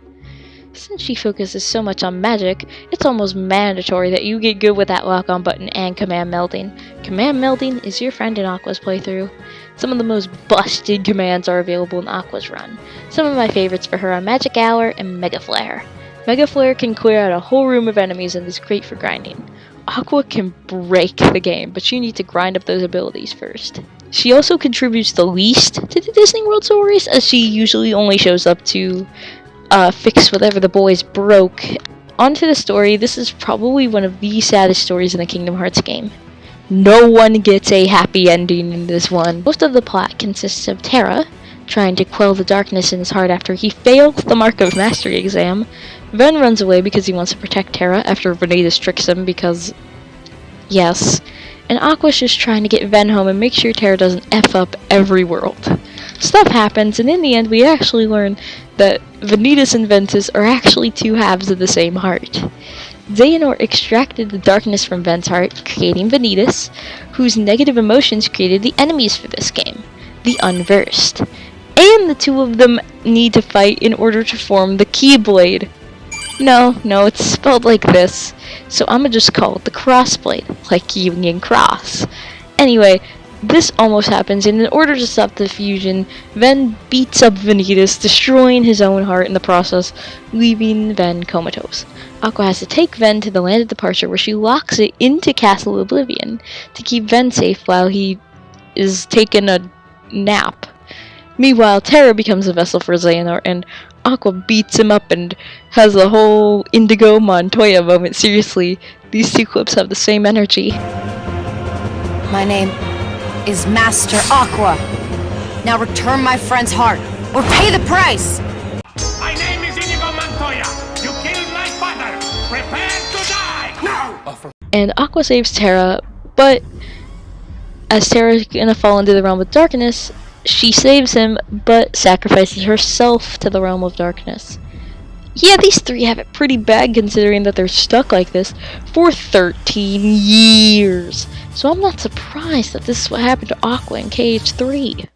Since she focuses so much on magic, it's almost mandatory that you get good with that lock-on button and command melding. Command melding is your friend in Aqua's playthrough. Some of the most busted commands are available in Aqua's run. Some of my favorites for her are Magic Hour and Mega Flare. Mega Flare can clear out a whole room of enemies and is great for grinding. Aqua can break the game, but you need to grind up those abilities first. She also contributes the least to the Disney World stories, as she usually only shows up to fix whatever the boys broke. Onto the story, this is probably one of the saddest stories in a Kingdom Hearts game. No one gets a happy ending in this one. Most of the plot consists of Terra trying to quell the darkness in his heart after he fails the Mark of Mastery exam. Ven runs away because he wants to protect Terra after Vanitas tricks him because, yes. And Aqua's just trying to get Ven home and make sure Terra doesn't F up every world. Stuff happens, and in the end we actually learn that Vanitas and Ventus are actually 2 halves of the same heart. Xehanort extracted the darkness from Ven's heart, creating Vanitas, whose negative emotions created the enemies for this game, the Unversed. And the 2 of them need to fight in order to form the Keyblade. No, it's spelled like this, so I'ma just call it the Crossblade, like Union Cross. Anyway, this almost happens, and in order to stop the fusion, Ven beats up Vanitas, destroying his own heart in the process, leaving Ven comatose. Aqua has to take Ven to the land of departure, where she locks it into Castle Oblivion to keep Ven safe while he is taking a nap. Meanwhile, Terra becomes a vessel for Xehanort, and Aqua beats him up and has a whole Indigo Montoya moment. Seriously, these two clips have the same energy. My name is Master Aqua. Now return my friend's heart, or pay the price! My name is Inigo Montoya. You killed my father. Prepare to die. Now. And Aqua saves Terra, but as Terra's gonna fall into the realm of darkness, she saves him, but sacrifices herself to the realm of darkness. Yeah, these three have it pretty bad considering that they're stuck like this for 13 years. So I'm not surprised that this is what happened to Aqua in KH3.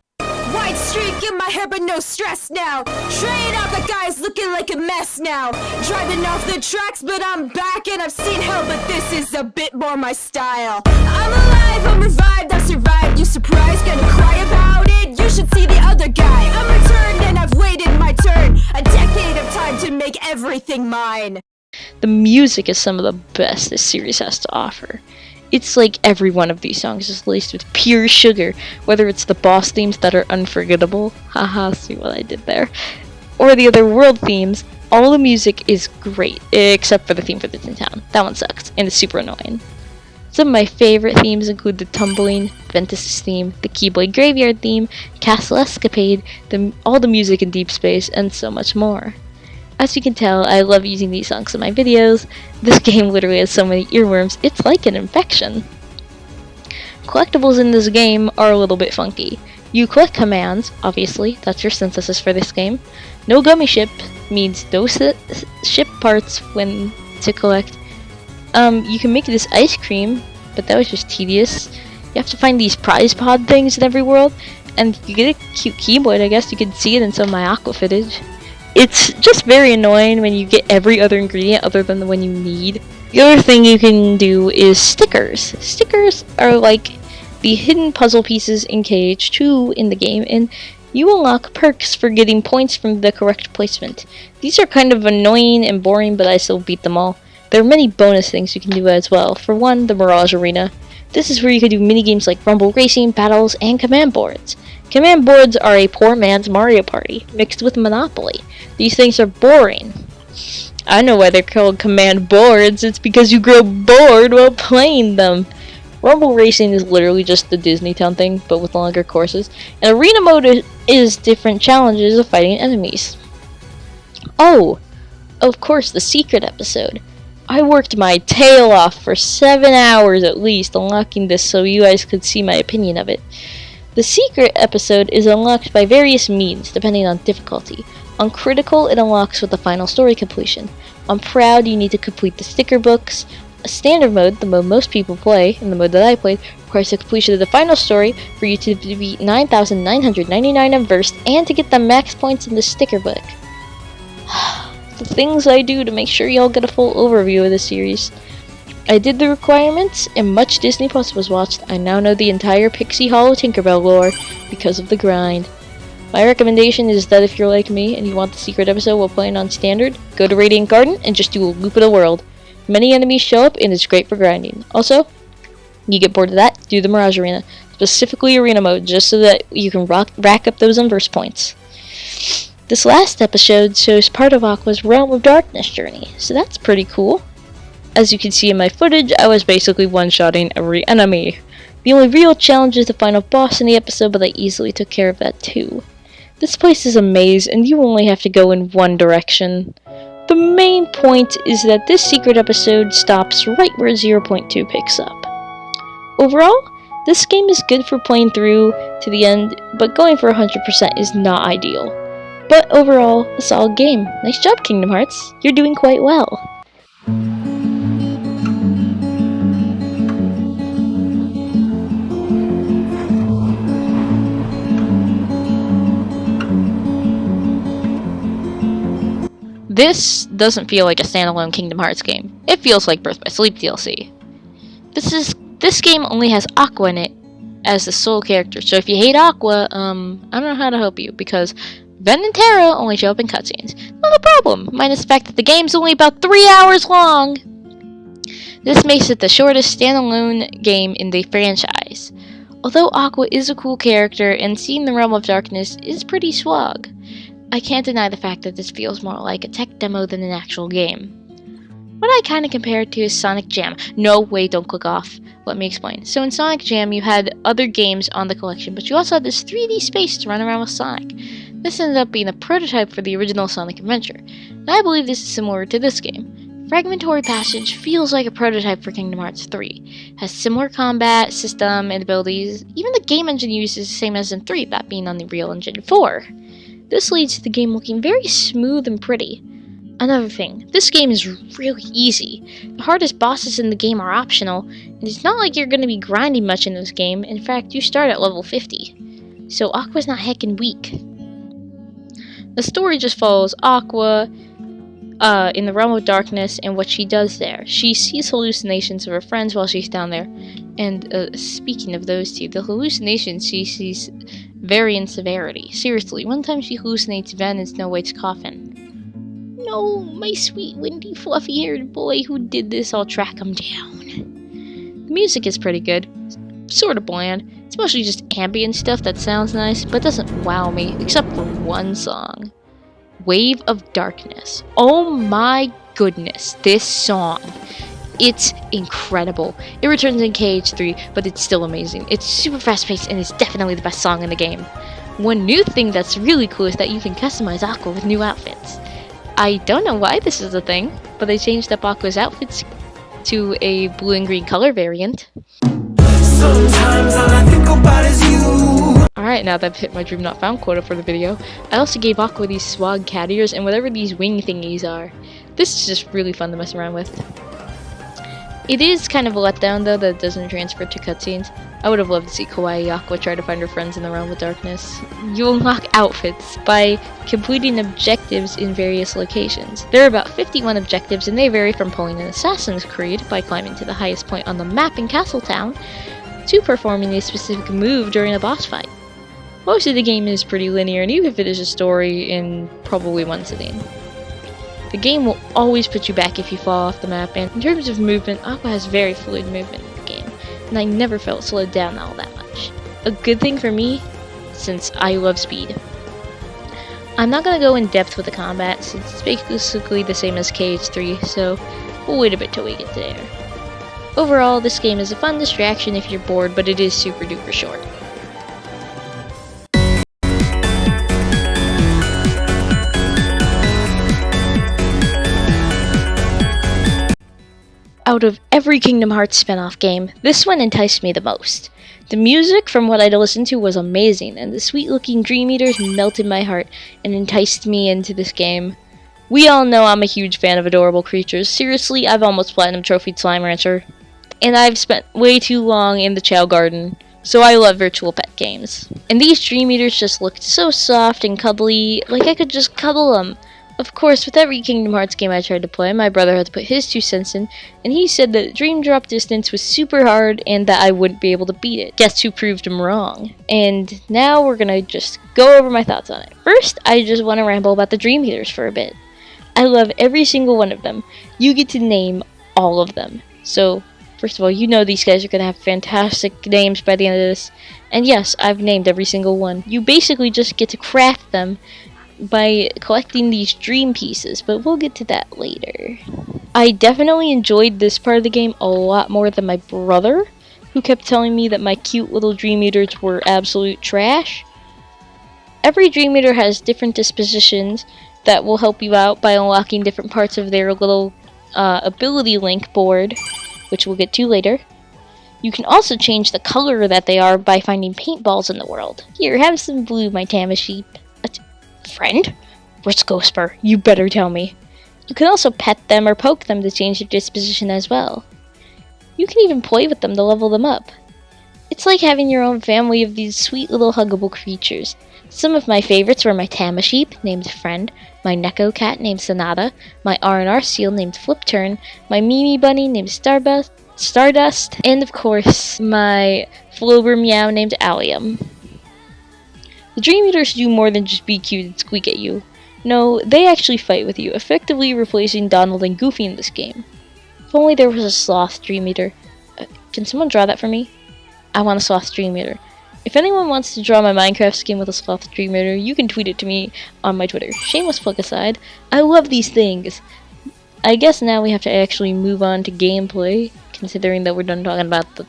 White streak in my hair, but no stress now. Train out the guys looking like a mess now. Driving off the tracks, but I'm back and I've seen hell, but this is a bit more my style. I'm alive, I'm revived, I've survived. You surprised, gonna cry about it? You should see the other guy. I'm returned and I've waited my turn. A decade of time to make everything mine. The music is some of the best this series has to offer. It's like every one of these songs is laced with pure sugar, whether it's the boss themes that are unforgettable, haha, see what I did there, or the other world themes. All the music is great, except for the theme for the Tin Town. That one sucks, and it's super annoying. Some of my favorite themes include the Tumbling, Ventus' theme, the Keyblade Graveyard theme, Castle Escapade, all the music in Deep Space, and so much more. As you can tell, I love using these songs in my videos. This game literally has so many earworms, it's like an infection. Collectibles in this game are a little bit funky. You collect commands, obviously, that's your synthesis for this game. No gummy ship means no ship parts when to collect. You can make this ice cream, but that was just tedious. You have to find these prize pod things in every world, and you get a cute keyboard, I guess. You can see it in some of my Aqua footage. It's just very annoying when you get every other ingredient other than the one you need. The other thing you can do is stickers. Stickers are like the hidden puzzle pieces in KH2 in the game, and you unlock perks for getting points from the correct placement. These are kind of annoying and boring, but I still beat them all. There are many bonus things you can do as well. For one, the Mirage Arena. This is where you can do minigames like Rumble Racing, battles, and command boards. Command boards are a poor man's Mario Party, mixed with Monopoly. These things are boring. I know why they're called command boards, it's because you grow bored while playing them. Rumble Racing is literally just the Disney Town thing, but with longer courses. And Arena Mode is different challenges of fighting enemies. Oh, of course, the secret episode. I worked my tail off for 7 hours at least unlocking this so you guys could see my opinion of it. The secret episode is unlocked by various means, depending on difficulty. On critical, it unlocks with the final story completion. On proud, you need to complete the sticker books. A standard mode, the mode most people play, and the mode that I played, requires the completion of the final story for you to beat 9,999 on Versed and to get the max points in the sticker book. The things I do to make sure y'all get a full overview of the series. I did the requirements, and much Disney Plus was watched. I now know the entire Pixie Hollow Tinkerbell lore because of the grind. My recommendation is that if you're like me and you want the secret episode while playing on standard, go to Radiant Garden and just do a loop of the world. Many enemies show up and it's great for grinding. Also, you get bored of that, do the Mirage Arena, specifically Arena Mode, just so that you can rack up those Unverse points. This last episode shows part of Aqua's Realm of Darkness journey, so that's pretty cool. As you can see in my footage, I was basically one-shotting every enemy. The only real challenge is the final boss in the episode, but I easily took care of that too. This place is a maze, and you only have to go in one direction. The main point is that this secret episode stops right where 0.2 picks up. Overall, this game is good for playing through to the end, but going for 100% is not ideal. But overall, a solid game. Nice job, Kingdom Hearts. You're doing quite well. This doesn't feel like a standalone Kingdom Hearts game. It feels like Birth by Sleep DLC. This game only has Aqua in it as the sole character, so if you hate Aqua, I don't know how to help you, because Ven and Terra only show up in cutscenes. Not a problem, minus the fact that the game's only about 3 hours long. This makes it the shortest standalone game in the franchise. Although Aqua is a cool character, and seeing the Realm of Darkness is pretty swag, I can't deny the fact that this feels more like a tech demo than an actual game. What I kind of compare it to is Sonic Jam. No, wait, don't click off. Let me explain. So in Sonic Jam, you had other games on the collection, but you also had this 3D space to run around with Sonic. This ended up being a prototype for the original Sonic Adventure, and I believe this is similar to this game. Fragmentary Passage feels like a prototype for Kingdom Hearts 3. Has similar combat, system, and abilities. Even the game engine used is the same as in 3, that being on the Unreal Engine 4. This leads to the game looking very smooth and pretty. Another thing, this game is really easy. The hardest bosses in the game are optional, and it's not like you're going to be grinding much in this game. In fact, you start at level 50. So Aqua's not heckin' weak. The story just follows Aqua in the Realm of Darkness and what she does there. She sees hallucinations of her friends while she's down there. And speaking of those two, the hallucinations she sees vary in severity. Seriously, one time she hallucinates Ven in Snow White's coffin. No, my sweet, windy, fluffy-haired boy who did this, I'll track him down. The music is pretty good. Sort of bland. It's mostly just ambient stuff that sounds nice, but doesn't wow me, except for one song. Wave of Darkness. Oh my goodness, this song. It's incredible. It returns in KH3, but it's still amazing. It's super fast-paced, and it's definitely the best song in the game. One new thing that's really cool is that you can customize Aqua with new outfits. I don't know why this is a thing, but they changed up Aqua's outfits to a blue and green color variant. Sometimes all I think about is you. Alright, now that I've hit my Dream Not Found quota for the video, I also gave Aqua these swag cat ears and whatever these wing thingies are. This is just really fun to mess around with. It is kind of a letdown though that it doesn't transfer to cutscenes. I would have loved to see Kawaii Aqua try to find her friends in the Realm of Darkness. You unlock outfits by completing objectives in various locations. There are about 51 objectives, and they vary from pulling an Assassin's Creed by climbing to the highest point on the map in Castletown to performing a specific move during a boss fight. Most of the game is pretty linear, and even if it is a story in probably one sitting. The game will always put you back if you fall off the map, and in terms of movement, Aqua has very fluid movement in the game, and I never felt slowed down all that much. A good thing for me, since I love speed. I'm not going to go in depth with the combat, since it's basically the same as KH3, so we'll wait a bit till we get there. Overall, this game is a fun distraction if you're bored, but it is super duper short. Out of every Kingdom Hearts spin-off game, this one enticed me the most. The music, from what I'd listened to, was amazing, and the sweet-looking Dream Eaters melted my heart and enticed me into this game. We all know I'm a huge fan of adorable creatures. Seriously, I've almost platinum trophied Slime Rancher. And I've spent way too long in the Chow Garden, so I love virtual pet games. And these Dream Eaters just looked so soft and cuddly, like I could just cuddle them. Of course, with every Kingdom Hearts game I tried to play, my brother had to put his 2 cents in, and he said that Dream Drop Distance was super hard and that I wouldn't be able to beat it. Guess who proved him wrong? And now we're gonna just go over my thoughts on it. First, I just want to ramble about the Dream Eaters for a bit. I love every single one of them. You get to name all of them. So, first of all, you know these guys are gonna have fantastic names by the end of this. And yes, I've named every single one. You basically just get to craft them by collecting these dream pieces, but we'll get to that later. I definitely enjoyed this part of the game a lot more than my brother, who kept telling me that my cute little Dream Eaters were absolute trash. Every Dream Eater has different dispositions that will help you out by unlocking different parts of their little ability link board, which we'll get to later. You can also change the color that they are by finding paintballs in the world. Here, have some blue, my Tamashii. Friend? Where's Ghostbur? You better tell me. You can also pet them or poke them to change their disposition as well. You can even play with them to level them up. It's like having your own family of these sweet little huggable creatures. Some of my favorites were my Tamashii, named Friend, my Neko cat named Sonata, my R&R seal named Flipturn, my Mimi bunny named Stardust, and of course, my Flober meow named Allium. The Dream Eaters do more than just be cute and squeak at you. No, they actually fight with you, effectively replacing Donald and Goofy in this game. If only there was a Sloth Dream Eater. Can someone draw that for me? I want a Sloth Dream Eater. If anyone wants to draw my Minecraft skin with a Sloth Dream Eater, you can tweet it to me on my Twitter. Shameless plug aside, I love these things. I guess now we have to actually move on to gameplay, considering that we're done talking about the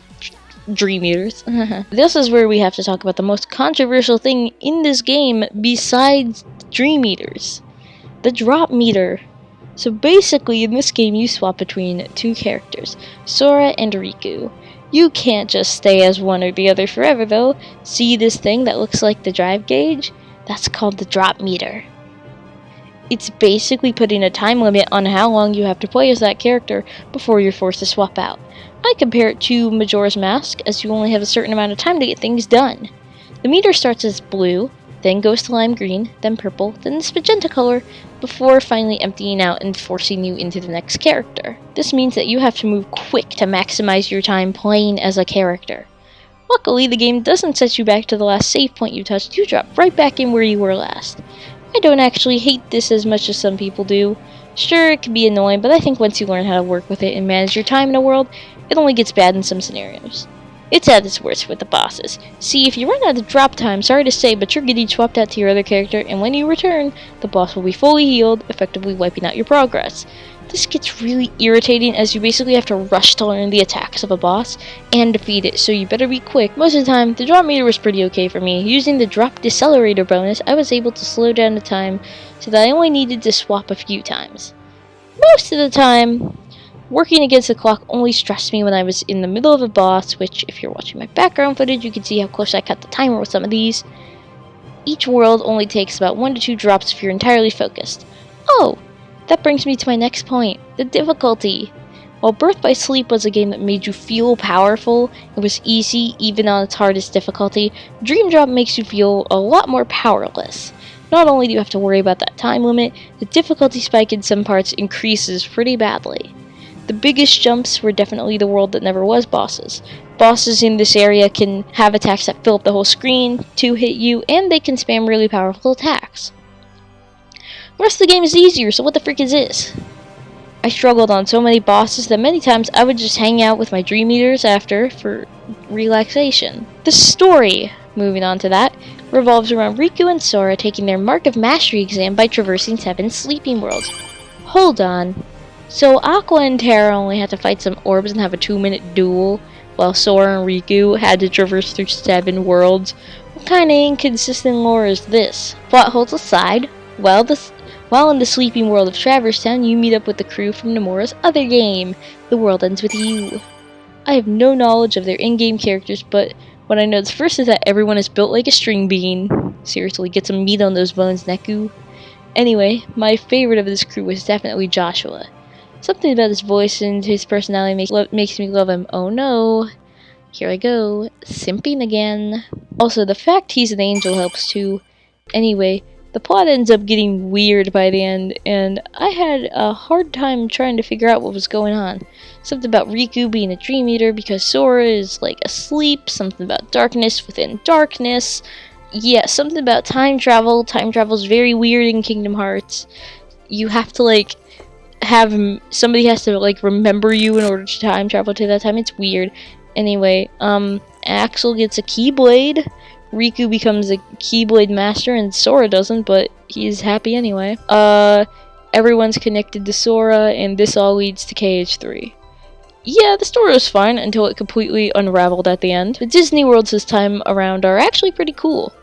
Dream Eaters. This is where we have to talk about the most controversial thing in this game besides Dream Eaters. The drop meter. So basically in this game you swap between two characters, Sora and Riku. You can't just stay as one or the other forever though. See this thing that looks like the drive gauge? That's called the drop meter. It's basically putting a time limit on how long you have to play as that character before you're forced to swap out. I compare it to Majora's Mask, as you only have a certain amount of time to get things done. The meter starts as blue, then goes to lime green, then purple, then this magenta color, before finally emptying out and forcing you into the next character. This means that you have to move quick to maximize your time playing as a character. Luckily, the game doesn't set you back to the last save point you touched, you drop right back in where you were last. I don't actually hate this as much as some people do. Sure, it can be annoying, but I think once you learn how to work with it and manage your time in a world, it only gets bad in some scenarios. It's at its worst with the bosses. See, if you run out of drop time, sorry to say, but you're getting swapped out to your other character, and when you return, the boss will be fully healed, effectively wiping out your progress. This gets really irritating as you basically have to rush to learn the attacks of a boss and defeat it, so you better be quick. Most of the time, the drop meter was pretty okay for me. Using the drop decelerator bonus, I was able to slow down the time so that I only needed to swap a few times. Most of the time, working against the clock only stressed me when I was in the middle of a boss, which, if you're watching my background footage, you can see how close I cut the timer with some of these. Each world only takes about 1 to 2 drops if you're entirely focused. Oh! That brings me to my next point, the difficulty. While Birth by Sleep was a game that made you feel powerful, it was easy even on its hardest difficulty, Dream Drop makes you feel a lot more powerless. Not only do you have to worry about that time limit, the difficulty spike in some parts increases pretty badly. The biggest jumps were definitely the world that never was bosses. Bosses in this area can have attacks that fill up the whole screen to hit you, and they can spam really powerful attacks. The rest of the game is easier, so what the frick is this? I struggled on so many bosses that many times I would just hang out with my Dream Eaters after for relaxation. The story, moving on to that, revolves around Riku and Sora taking their Mark of Mastery exam by traversing 7 sleeping worlds. Hold on. So Aqua and Terra only had to fight some orbs and have a 2-minute duel, while Sora and Riku had to traverse through 7 worlds? What kind of inconsistent lore is this? Plot holes aside, while in the sleeping world of Traverse Town, you meet up with the crew from Nomura's other game, The World Ends With You. I have no knowledge of their in-game characters, but what I noticed first is that everyone is built like a string bean. Seriously, get some meat on those bones, Neku. Anyway, my favorite of this crew was definitely Joshua. Something about his voice and his personality makes me love him. Oh no. Here I go. Simping again. Also, the fact he's an angel helps too. Anyway, the plot ends up getting weird by the end, and I had a hard time trying to figure out what was going on. Something about Riku being a Dream Eater because Sora is like asleep, something about darkness within darkness. Yeah, something about time travel. Time travel is very weird in Kingdom Hearts. You have to somebody has to remember you in order to time travel to that time. It's weird. Anyway, Axel gets a Keyblade. Riku becomes a Keyblade master and Sora doesn't, but he's happy anyway. Everyone's connected to Sora, and this all leads to KH3. Yeah, the story was fine until it completely unraveled at the end. The Disney worlds this time around are actually pretty cool.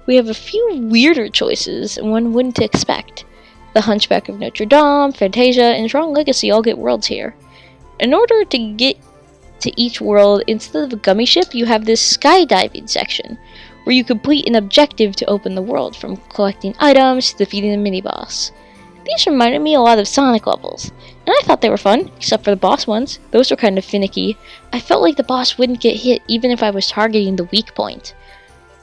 We have a few weirder choices one wouldn't expect. The Hunchback of Notre Dame, Fantasia, and Tron Legacy all get worlds here. In order to get to each world, instead of a gummy ship, you have this skydiving section, where you complete an objective to open the world, from collecting items to defeating a mini-boss. These reminded me a lot of Sonic levels, and I thought they were fun, except for the boss ones. Those were kind of finicky. I felt like the boss wouldn't get hit even if I was targeting the weak point.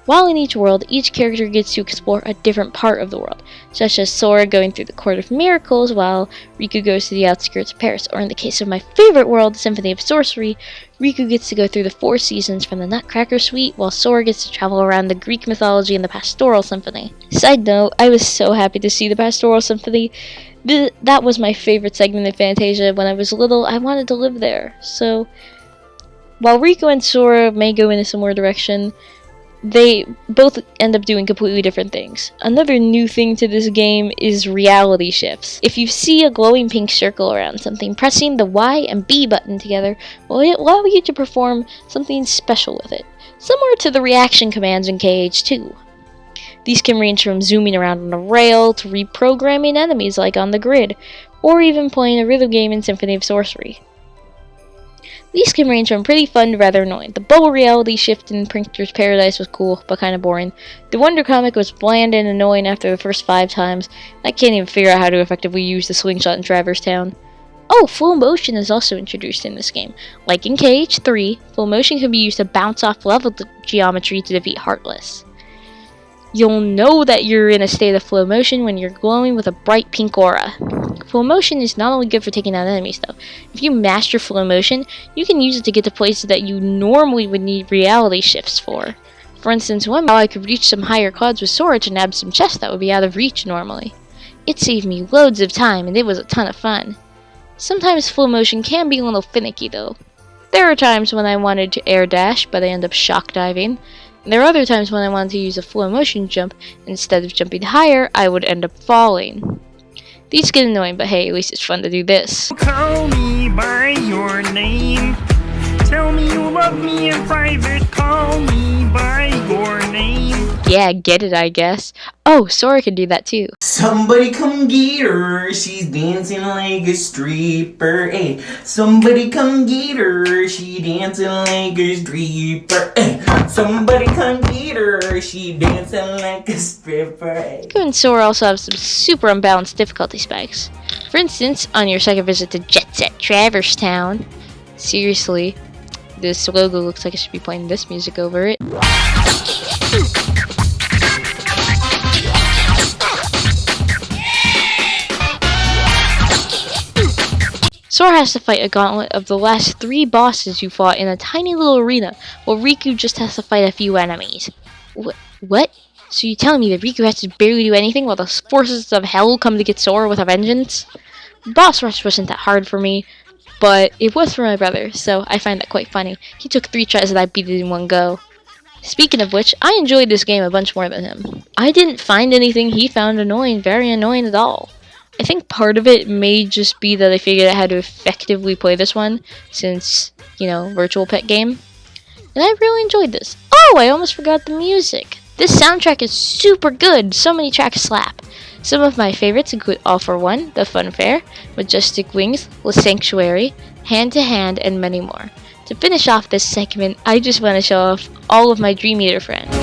While in each world, each character gets to explore a different part of the world, such as Sora going through the Court of Miracles while Riku goes to the outskirts of Paris, or in the case of my favorite world, Symphony of Sorcery, Riku gets to go through the 4 seasons from the Nutcracker Suite, while Sora gets to travel around the Greek mythology and the Pastoral Symphony. Side note, I was so happy to see the Pastoral Symphony. That was my favorite segment of Fantasia. When I was little, I wanted to live there. So, while Riku and Sora may go in a similar direction, they both end up doing completely different things. Another new thing to this game is reality shifts. If you see a glowing pink circle around something, pressing the Y and B button together will allow you to perform something special with it, similar to the reaction commands in KH2. These can range from zooming around on a rail to reprogramming enemies like on the grid, or even playing a rhythm game in Symphony of Sorcery. These can range from pretty fun to rather annoying. The bubble reality shift in Printer's Paradise was cool, but kinda boring. The Wonder Comic was bland and annoying after the first 5 times. I can't even figure out how to effectively use the slingshot in Traverse Town. Oh, flow motion is also introduced in this game. Like in KH3, flow motion can be used to bounce off level geometry to defeat Heartless. You'll know that you're in a state of flow motion when you're glowing with a bright pink aura. Flow motion is not only good for taking out enemies though. If you master flow motion, you can use it to get to places that you normally would need reality shifts for. For instance, one while I could reach some higher clouds with Sora to nab some chests that would be out of reach normally. It saved me loads of time and it was a ton of fun. Sometimes flow motion can be a little finicky though. There are times when I wanted to air dash, but I end up shock diving. There are other times when I wanted to use a flow motion jump, and instead of jumping higher, I would end up falling. These get annoying, but hey, at least it's fun to do this. Call me by your name. Tell me you love me in private. Call me by your name. Yeah, get it, I guess. Oh, Sora can do that too. Somebody come get her, she's dancing like a stripper, eh. Somebody come get her, she dancing like a stripper, eh. Somebody come get her, she dancing like a stripper, eh. Riku and Sora also have some super unbalanced difficulty spikes. For instance, on your second visit to Jet Set Traverse Town, seriously, this logo looks like it should be playing this music over it. Sora has to fight a gauntlet of the last 3 bosses you fought in a tiny little arena, while Riku just has to fight a few enemies. What? So you telling me that Riku has to barely do anything while the forces of hell come to get Sora with a vengeance? Boss rush wasn't that hard for me, but it was for my brother, so I find that quite funny. He took 3 tries and I beat it in one go. Speaking of which, I enjoyed this game a bunch more than him. I didn't find anything he found annoying very annoying at all. I think part of it may just be that I figured out how to effectively play this one, since, you know, virtual pet game. And I really enjoyed this. Oh, I almost forgot the music. This soundtrack is super good. So many tracks slap. Some of my favorites include All for One, The Funfair, Majestic Wings, The Sanctuary, Hand to Hand, and many more. To finish off this segment, I just want to show off all of my Dream Eater friends.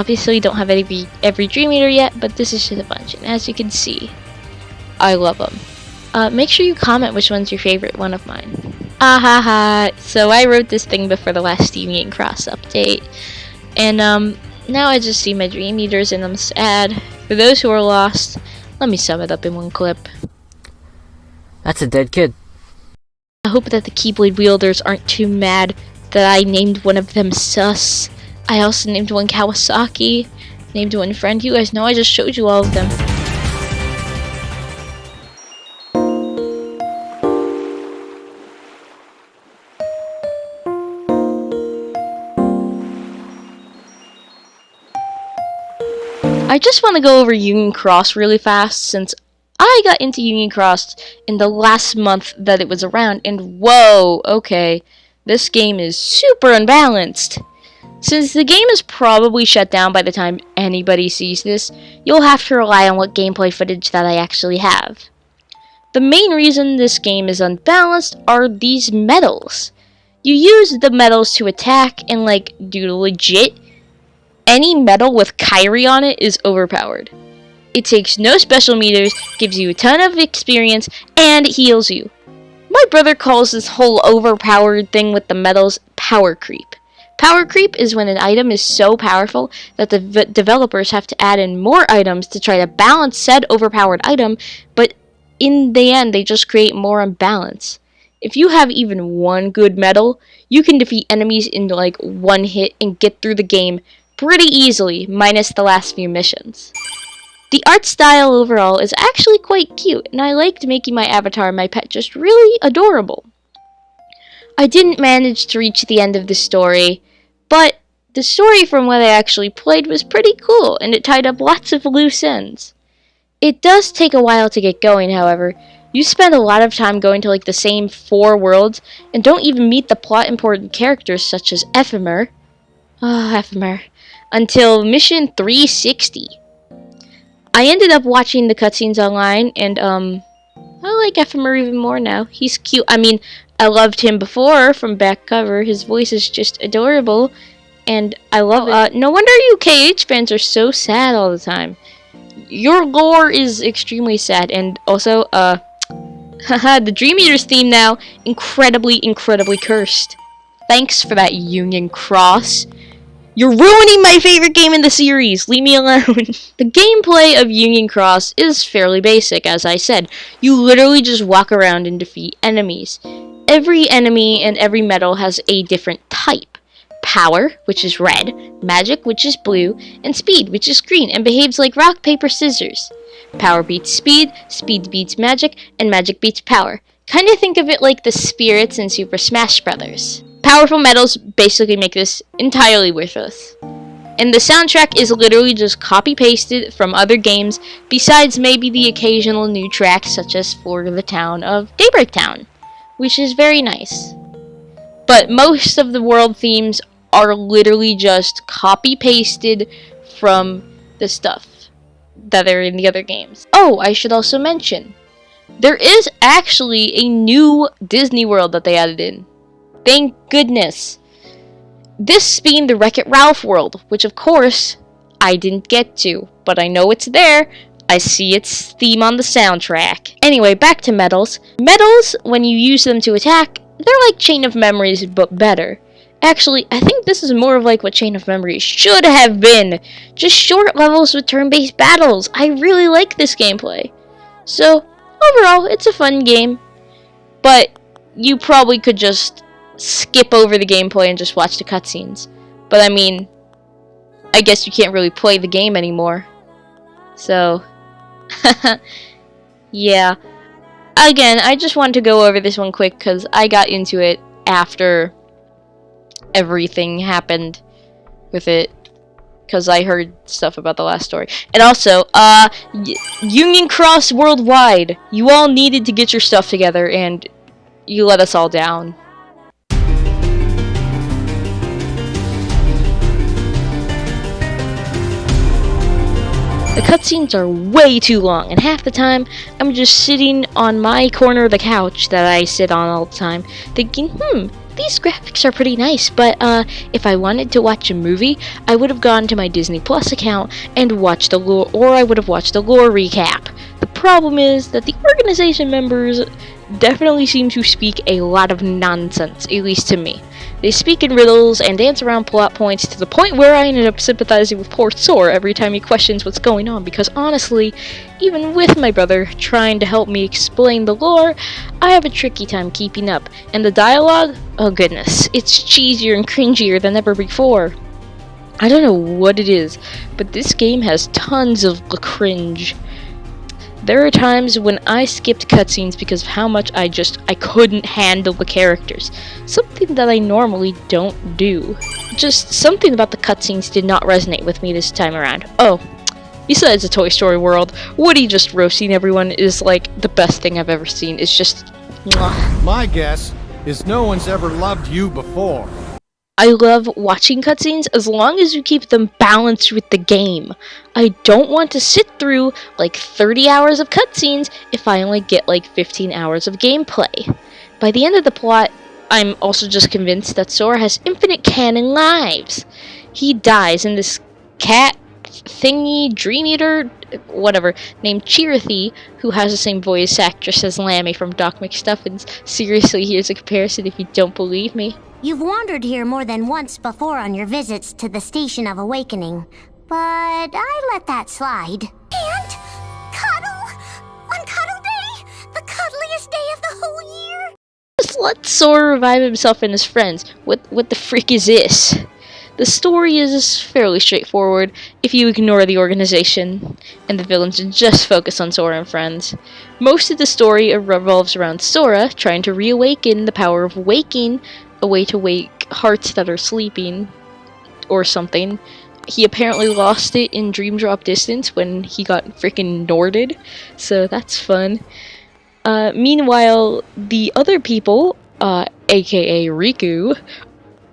obviously don't have every Dream Eater yet, but this is just a bunch. And as you can see, I love them. Make sure you comment which one's your favorite one of mine. So I wrote this thing before the last Union Cross update. And now I just see my Dream Eaters and I'm sad. For those who are lost, let me sum it up in one clip. That's a dead kid. I hope that the Keyblade wielders aren't too mad that I named one of them Sus. I also named one Kawasaki, named one Friend. You guys know I just showed you all of them. I just want to go over Union Cross really fast since I got into Union Cross in the last month that it was around, and whoa, okay, this game is super unbalanced. Since the game is probably shut down by the time anybody sees this, you'll have to rely on what gameplay footage that I actually have. The main reason this game is unbalanced are these medals. You use the medals to attack and like do legit. Any medal with Kyrie on it is overpowered. It takes no special meters, gives you a ton of experience, and heals you. My brother calls this whole overpowered thing with the medals power creep. Power creep is when an item is so powerful that the developers have to add in more items to try to balance said overpowered item, but in the end they just create more imbalance. If you have even one good medal, you can defeat enemies in like one hit and get through the game pretty easily, minus the last few missions. The art style overall is actually quite cute, and I liked making my avatar and my pet just really adorable. I didn't manage to reach the end of the story, but the story from what I actually played was pretty cool, and it tied up lots of loose ends. It does take a while to get going, however. You spend a lot of time going to like the same 4 worlds, and don't even meet the plot important characters such as Ephemer. Ephemer. Until mission 360. I ended up watching the cutscenes online, and I like Ephemer even more now. He's cute. I mean, I loved him before from back cover. His voice is just adorable, and I love it. No wonder you KH fans are so sad all the time. Your lore is extremely sad, and also, the Dream Eaters theme now, incredibly cursed. Thanks for that, Union Cross. You're ruining my favorite game in the series! Leave me alone! The gameplay of Union Cross is fairly basic, as I said. You literally just walk around and defeat enemies. Every enemy and every medal has a different type. Power, which is red, magic, which is blue, and speed, which is green, and behaves like rock, paper, scissors. Power beats speed, speed beats magic, and magic beats power. Kinda think of it like the spirits in Super Smash Bros. Powerful medals basically make this entirely worthless. And the soundtrack is literally just copy-pasted from other games, besides maybe the occasional new track such as For the Town of Daybreak Town, which is very nice. But most of the world themes are literally just copy-pasted from the stuff that are in the other games. Oh, I should also mention, there is actually a new Disney World that they added in. Thank goodness. This being the Wreck-It Ralph world, which of course I didn't get to, but I know it's there. I see its theme on the soundtrack. Anyway, back to medals. Medals, when you use them to attack, they're like Chain of Memories, but better. Actually, I think this is more of like what Chain of Memories should have been. Just short levels with turn-based battles. I really like this gameplay. So, overall, it's a fun game. But you probably could just skip over the gameplay and just watch the cutscenes. But I mean, I guess you can't really play the game anymore. So, yeah. Again, I just wanted to go over this one quick because I got into it after everything happened with it. Because I heard stuff about the last story. And also, Union Cross Worldwide. You all needed to get your stuff together and you let us all down. The cutscenes are way too long, and half the time, I'm just sitting on my corner of the couch that I sit on all the time, thinking, these graphics are pretty nice, but if I wanted to watch a movie, I would have gone to my Disney Plus account and watched the lore, or I would have watched the lore recap. The problem is that the organization members definitely seem to speak a lot of nonsense, at least to me. They speak in riddles and dance around plot points to the point where I ended up sympathizing with poor Sora every time he questions what's going on, because honestly, even with my brother trying to help me explain the lore, I have a tricky time keeping up. And the dialogue? Oh goodness, it's cheesier and cringier than ever before. I don't know what it is, but this game has tons of cringe. There are times when I skipped cutscenes because of how much I couldn't handle the characters. Something that I normally don't do. Just something about the cutscenes did not resonate with me this time around. Oh, besides the Toy Story world, Woody just roasting everyone is like the best thing I've ever seen. It's just mwah. My guess is no one's ever loved you before. I love watching cutscenes as long as you keep them balanced with the game. I don't want to sit through like 30 hours of cutscenes if I only get like 15 hours of gameplay. By the end of the plot, I'm also just convinced that Sora has infinite canon lives. He dies and this cat thingy, Dream Eater, whatever, named Chirithy, who has the same voice actress as Lammy from Doc McStuffins. Seriously, here's a comparison if you don't believe me. You've wandered here more than once before on your visits to the Station of Awakening, but I let that slide. And cuddle on Cuddle Day, the cuddliest day of the whole year. Just let Sora revive himself and his friends. What the frick is this? The story is fairly straightforward if you ignore the organization and the villains and just focus on Sora and friends. Most of the story revolves around Sora trying to reawaken the power of waking, a way to wake hearts that are sleeping, or something. He apparently lost it in Dream Drop Distance when he got freaking Norded, so that's fun. Meanwhile, the other people, aka Riku,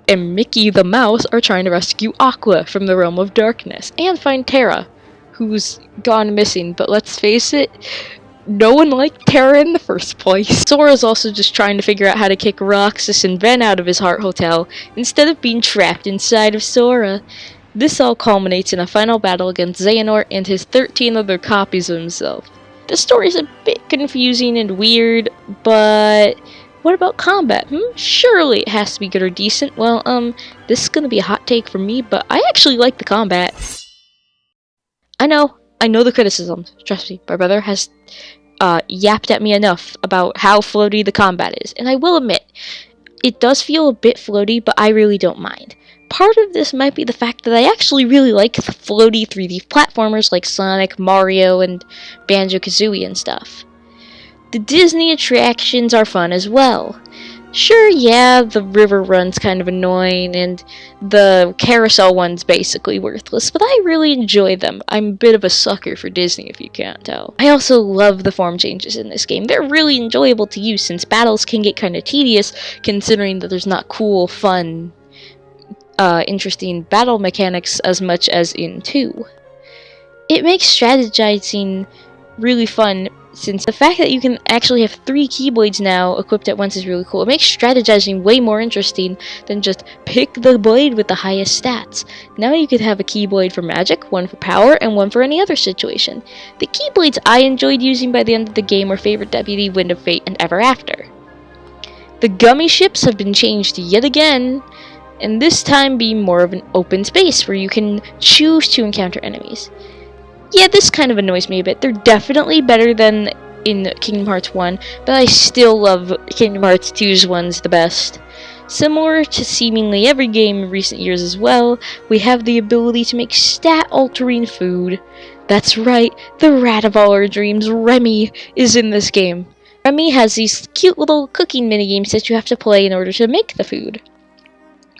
and Mickey the Mouse are trying to rescue Aqua from the realm of darkness, and find Terra, who's gone missing, but let's face it, no one liked Terra in the first place. Sora's also just trying to figure out how to kick Roxas and Ven out of his Heart Hotel, instead of being trapped inside of Sora. This all culminates in a final battle against Xehanort and his 13 other copies of himself. The story's a bit confusing and weird, but what about combat? Surely it has to be good or decent. Well, this is gonna be a hot take from me, but I actually like the combat. I know the criticisms. Trust me, my brother has yapped at me enough about how floaty the combat is, and I will admit, it does feel a bit floaty, but I really don't mind. Part of this might be the fact that I actually really like the floaty 3D platformers like Sonic, Mario, and Banjo-Kazooie and stuff. The Disney attractions are fun as well. Sure, yeah, the river run's kind of annoying, and the carousel one's basically worthless, but I really enjoy them. I'm a bit of a sucker for Disney, if you can't tell. I also love the form changes in this game. They're really enjoyable to use, since battles can get kind of tedious, considering that there's not cool, fun, interesting battle mechanics as much as in 2. It makes strategizing really fun, since the fact that you can actually have 3 Keyblades now equipped at once is really cool. It makes strategizing way more interesting than just pick the blade with the highest stats. Now you could have a Keyblade for magic, one for power, and one for any other situation. The Keyblades I enjoyed using by the end of the game were Favorite Deputy, Wind of Fate, and Ever After. The gummy ships have been changed yet again, and this time being more of an open space where you can choose to encounter enemies. Yeah, this kind of annoys me a bit. They're definitely better than in Kingdom Hearts 1, but I still love Kingdom Hearts 2's ones the best. Similar to seemingly every game in recent years as well, we have the ability to make stat-altering food. That's right, the rat of all our dreams, Remy, is in this game. Remy has these cute little cooking minigames that you have to play in order to make the food.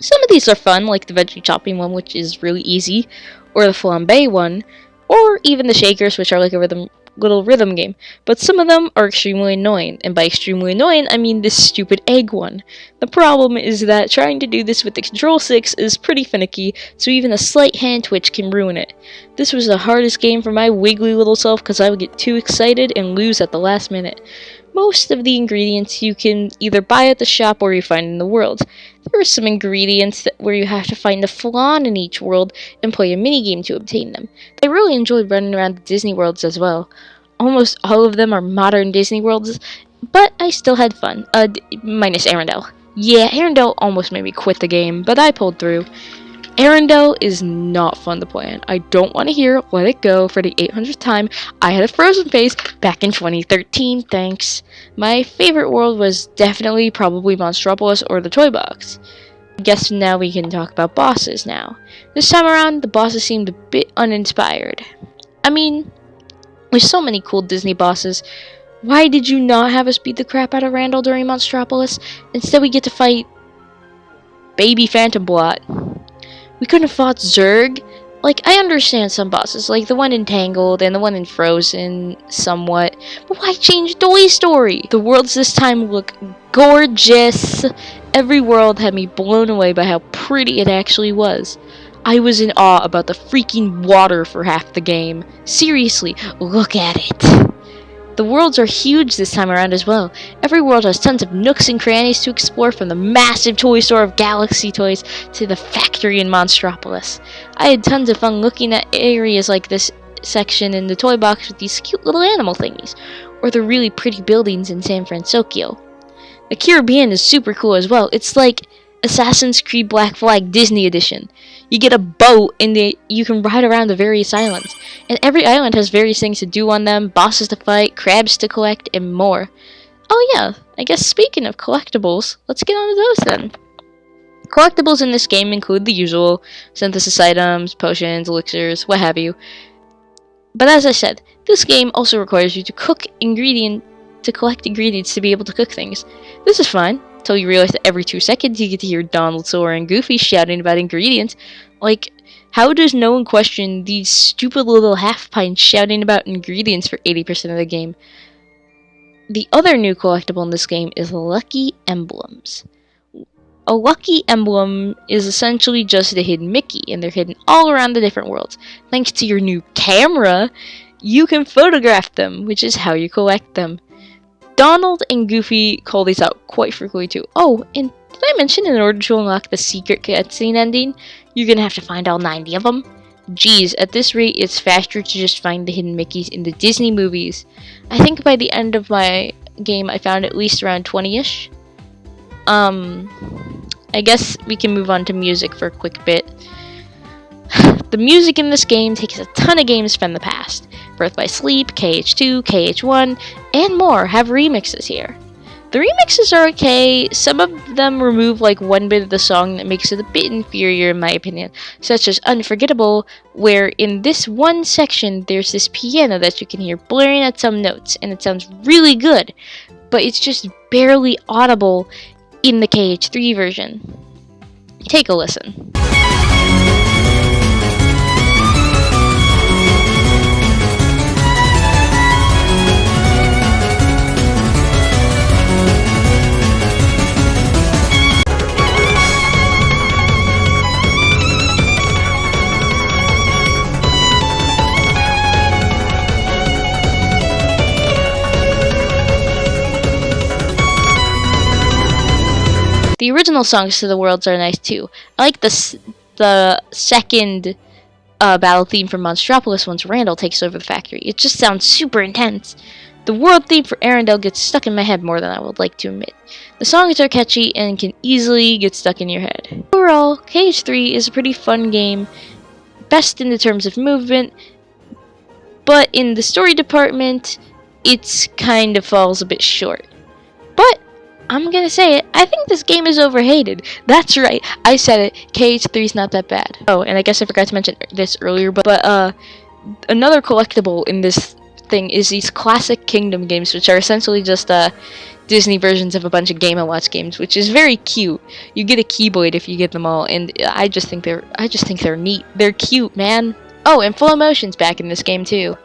Some of these are fun, like the veggie chopping one, which is really easy, or the flambe one, or even the shakers, which are like a little rhythm game. But some of them are extremely annoying, and by extremely annoying, I mean this stupid egg one. The problem is that trying to do this with the control sticks is pretty finicky, so even a slight hand twitch can ruin it. This was the hardest game for my wiggly little self because I would get too excited and lose at the last minute. Most of the ingredients you can either buy at the shop or you find in the world. There are some ingredients where you have to find a flan in each world and play a minigame to obtain them. I really enjoyed running around the Disney worlds as well. Almost all of them are modern Disney worlds, but I still had fun. Minus Arendelle. Yeah, Arendelle almost made me quit the game, but I pulled through. Arendelle is not fun to play in. I don't want to hear Let It Go for the 800th time. I had a frozen phase back in 2013, thanks. My favorite world was definitely probably Monstropolis or the Toy Box. I guess now we can talk about bosses now. This time around, the bosses seemed a bit uninspired. I mean, there's so many cool Disney bosses. Why did you not have us beat the crap out of Randall during Monstropolis? Instead we get to fight Baby Phantom Blot. We couldn't have fought Zurg. Like, I understand some bosses, like the one in Tangled and the one in Frozen, somewhat. But why change Toy Story? The worlds this time look gorgeous. Every world had me blown away by how pretty it actually was. I was in awe about the freaking water for half the game. Seriously, look at it. The worlds are huge this time around as well. Every world has tons of nooks and crannies to explore, from the massive toy store of Galaxy Toys to the factory in Monstropolis. I had tons of fun looking at areas like this section in the toy box with these cute little animal thingies, or the really pretty buildings in San Francisco. The Caribbean is super cool as well. It's like Assassin's Creed Black Flag Disney Edition. You get a boat and you can ride around the various islands. And every island has various things to do on them, bosses to fight, crabs to collect, and more. Oh yeah, I guess speaking of collectibles, let's get on to those then. Collectibles in this game include the usual synthesis items, potions, elixirs, what have you. But as I said, this game also requires you to collect ingredients to be able to cook things. This is fine, until you realize that every 2 seconds you get to hear Donald, Sora, and Goofy shouting about ingredients. Like, how does no one question these stupid little half-pints shouting about ingredients for 80% of the game? The other new collectible in this game is Lucky Emblems. A Lucky Emblem is essentially just a hidden Mickey, and they're hidden all around the different worlds. Thanks to your new camera, you can photograph them, which is how you collect them. Donald and Goofy call these out quite frequently too. Oh, and did I mention in order to unlock the secret cutscene ending, you're gonna have to find all 90 of them? Geez, at this rate, it's faster to just find the hidden Mickeys in the Disney movies. I think by the end of my game, I found at least around 20-ish. I guess we can move on to music for a quick bit. The music in this game takes a ton of games from the past. Birth by Sleep, KH2, KH1, and more have remixes here. The remixes are okay. Some of them remove like one bit of the song that makes it a bit inferior in my opinion, such as Unforgettable, where in this one section there's this piano that you can hear blaring at some notes, and it sounds really good, but it's just barely audible in the KH3 version. Take a listen. The original songs to the worlds are nice too. I like the second battle theme for Monstropolis once Randall takes over the factory. It just sounds super intense. The world theme for Arendelle gets stuck in my head more than I would like to admit. The songs are catchy and can easily get stuck in your head. Overall, KH3 is a pretty fun game, best in the terms of movement, but in the story department, it's kind of falls a bit short. But I'm gonna say it, I think this game is overhated. That's right, I said it, KH3 is not that bad. Oh, and I guess I forgot to mention this earlier, but another collectible in this thing is these classic Kingdom games, which are essentially just Disney versions of a bunch of Game & Watch games, which is very cute. You get a Keyblade if you get them all, and I just think they're neat. They're cute, man. Oh, and Flow Motion's back in this game too.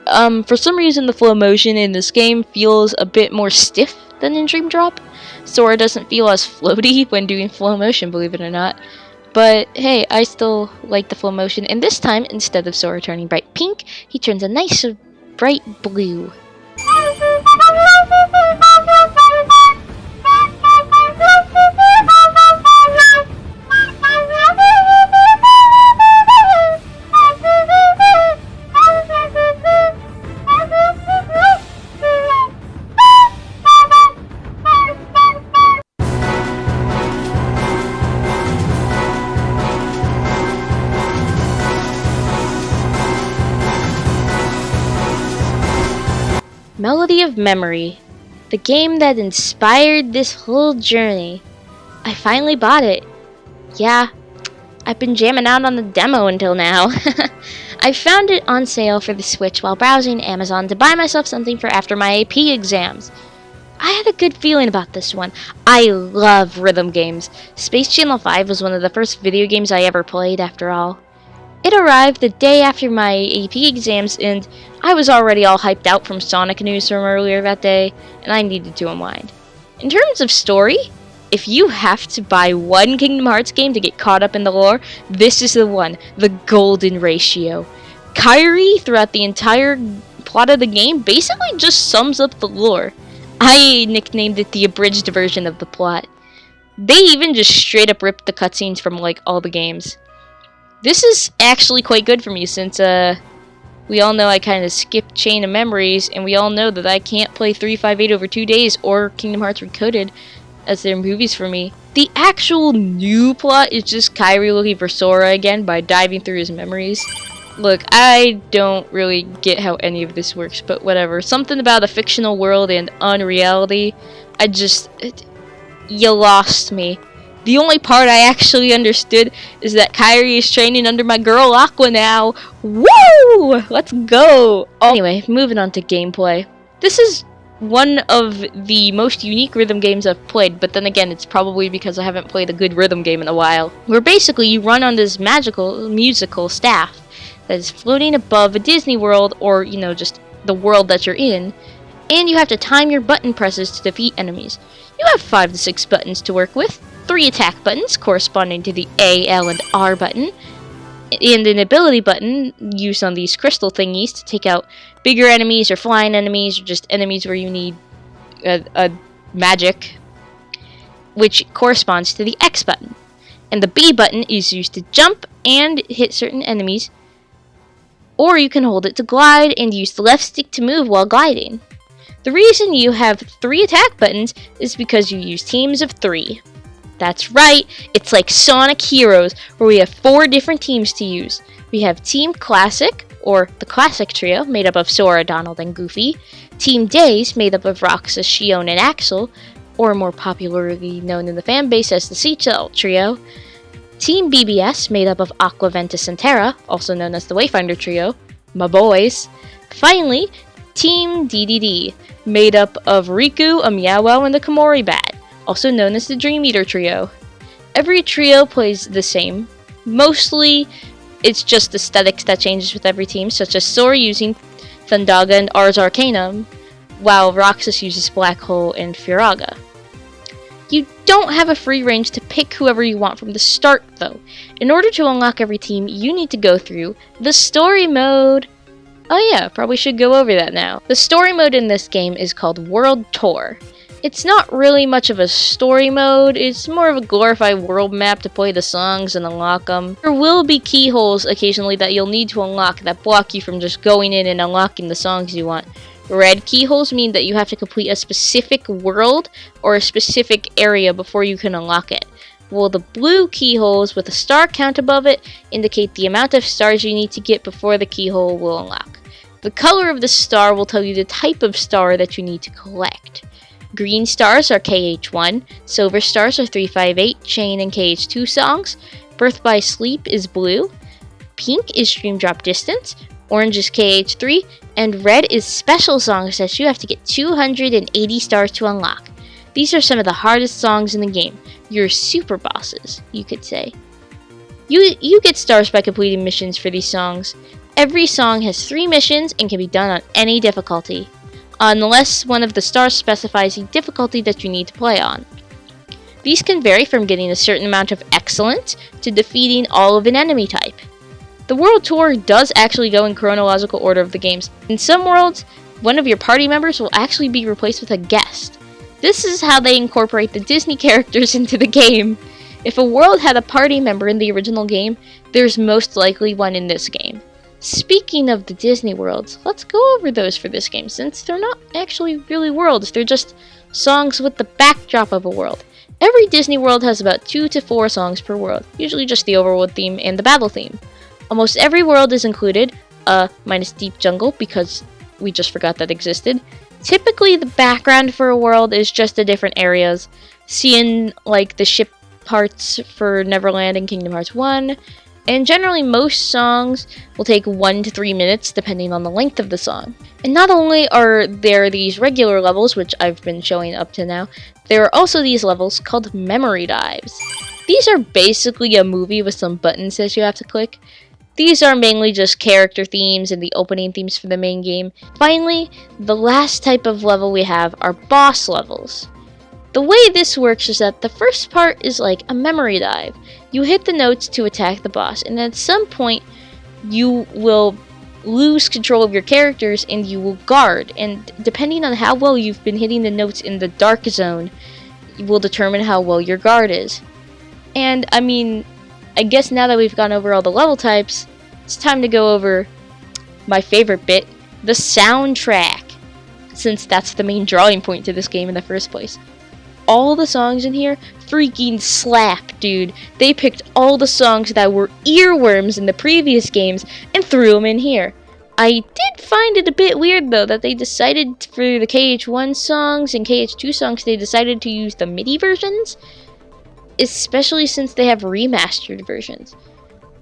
For some reason the flow motion in this game feels a bit more stiff than in Dream Drop. Sora doesn't feel as floaty when doing flow motion, believe it or not. But hey, I still like the flow motion, and this time, instead of Sora turning bright pink, he turns a nice bright blue. Melody of Memory, the game that inspired this whole journey. I finally bought it. Yeah, I've been jamming out on the demo until now. I found it on sale for the Switch while browsing Amazon to buy myself something for after my AP exams. I had a good feeling about this one. I love rhythm games. Space Channel 5 was one of the first video games I ever played, after all. It arrived the day after my AP exams, and I was already all hyped out from Sonic news from earlier that day, and I needed to unwind. In terms of story, if you have to buy one Kingdom Hearts game to get caught up in the lore, this is the one, the golden ratio. Kairi, throughout the entire plot of the game, basically just sums up the lore. I nicknamed it the abridged version of the plot. They even just straight up ripped the cutscenes from, like, all the games. This is actually quite good for me since, we all know I kind of skipped Chain of Memories, and we all know that I can't play 358 over 2 days or Kingdom Hearts Recoded as their movies for me. The actual new plot is just Kairi looking for Sora again by diving through his memories. Look, I don't really get how any of this works, but whatever. Something about a fictional world and unreality, you lost me. The only part I actually understood is that Kairi is training under my girl Aqua now. Woo! Let's go! Anyway, moving on to gameplay. This is one of the most unique rhythm games I've played, but then again, it's probably because I haven't played a good rhythm game in a while. Where basically you run on this magical musical staff that is floating above a Disney world, or, you know, just the world that you're in, and you have to time your button presses to defeat enemies. You have 5 to 6 buttons to work with. 3 attack buttons corresponding to the A, L, and R button, and an ability button used on these crystal thingies to take out bigger enemies or flying enemies or just enemies where you need a magic, which corresponds to the X button. And the B button is used to jump and hit certain enemies, or you can hold it to glide and use the left stick to move while gliding. The reason you have 3 attack buttons is because you use teams of 3. That's right, it's like Sonic Heroes, where we have 4 different teams to use. We have Team Classic, or the Classic Trio, made up of Sora, Donald, and Goofy. Team Days, made up of Roxas, Shion, and Axel, or more popularly known in the fanbase as the Seashell Trio. Team BBS, made up of Aqua, Ventus, and Terra, also known as the Wayfinder Trio, my boys. Finally, Team DDD, made up of Riku, a Meow-Wow, and the Komori Bat, also known as the Dream Eater Trio. Every trio plays the same. Mostly, it's just aesthetics that changes with every team, such as Sora using Thundaga and Ars Arcanum, while Roxas uses Black Hole and Firaga. You don't have a free range to pick whoever you want from the start, though. In order to unlock every team, you need to go through the story mode. Oh yeah, probably should go over that now. The story mode in this game is called World Tour. It's not really much of a story mode, it's more of a glorified world map to play the songs and unlock them. There will be keyholes occasionally that you'll need to unlock that block you from just going in and unlocking the songs you want. Red keyholes mean that you have to complete a specific world or a specific area before you can unlock it, while the blue keyholes with a star count above it indicate the amount of stars you need to get before the keyhole will unlock. The color of the star will tell you the type of star that you need to collect. Green stars are KH1, silver stars are 358, Chain, and KH2 songs, Birth by Sleep is blue, pink is Stream Drop Distance, orange is KH3, and red is special songs that you have to get 280 stars to unlock. These are some of the hardest songs in the game, your super bosses, you could say. You get stars by completing missions for these songs. Every song has 3 missions and can be done on any difficulty, unless one of the stars specifies the difficulty that you need to play on. These can vary from getting a certain amount of excellence to defeating all of an enemy type. The World Tour does actually go in chronological order of the games. In some worlds, one of your party members will actually be replaced with a guest. This is how they incorporate the Disney characters into the game. If a world had a party member in the original game, there's most likely one in this game. Speaking of the Disney worlds, let's go over those for this game, since they're not actually really worlds, they're just songs with the backdrop of a world. Every Disney world has about 2 to 4 songs per world, usually just the overworld theme and the battle theme. Almost every world is included, minus Deep Jungle, because we just forgot that existed. Typically, the background for a world is just the different areas, seeing like the ship parts for Neverland and Kingdom Hearts 1, and generally most songs will take 1 to 3 minutes depending on the length of the song. And not only are there these regular levels, which I've been showing up to now, there are also these levels called memory dives. These are basically a movie with some buttons that you have to click. These are mainly just character themes and the opening themes for the main game. Finally, the last type of level we have are boss levels. The way this works is that the first part is like a memory dive. You hit the notes to attack the boss, and at some point you will lose control of your characters and you will guard, and depending on how well you've been hitting the notes in the dark zone will determine how well your guard is. And I mean, I guess now that we've gone over all the level types, it's time to go over my favorite bit, the soundtrack, since that's the main drawing point to this game in the first place. All the songs in here freaking slap, dude. They picked all the songs that were earworms in the previous games and threw them in here. I did find it a bit weird though that they decided for the KH1 songs and KH2 songs they decided to use the MIDI versions, especially since they have remastered versions.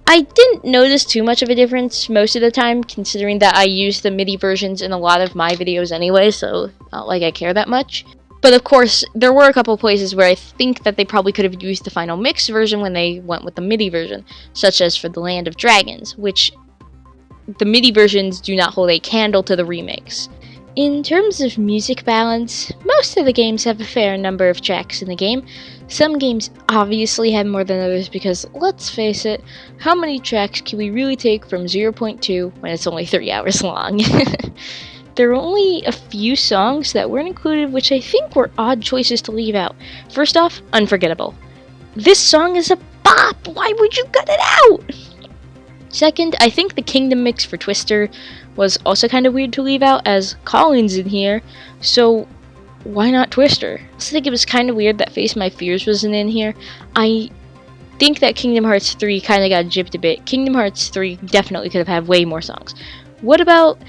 I didn't notice too much of a difference most of the time, considering that I use the MIDI versions in a lot of my videos anyway, so not like I care that much. But of course, there were a couple places where I think that they probably could have used the final mix version when they went with the MIDI version, such as for the Land of Dragons, which the MIDI versions do not hold a candle to the remix. In terms of music balance, most of the games have a fair number of tracks in the game. Some games obviously have more than others because, let's face it, how many tracks can we really take from 0.2 when it's only 3 hours long? There are only a few songs that weren't included, which I think were odd choices to leave out. First off, Unforgettable. This song is a bop! Why would you cut it out? Second, I think the Kingdom mix for Twister was also kind of weird to leave out, as Colin's in here, so why not Twister? I also think it was kind of weird that Face My Fears wasn't in here. I think that Kingdom Hearts 3 kind of got gypped a bit. Kingdom Hearts 3 definitely could have had way more songs. What about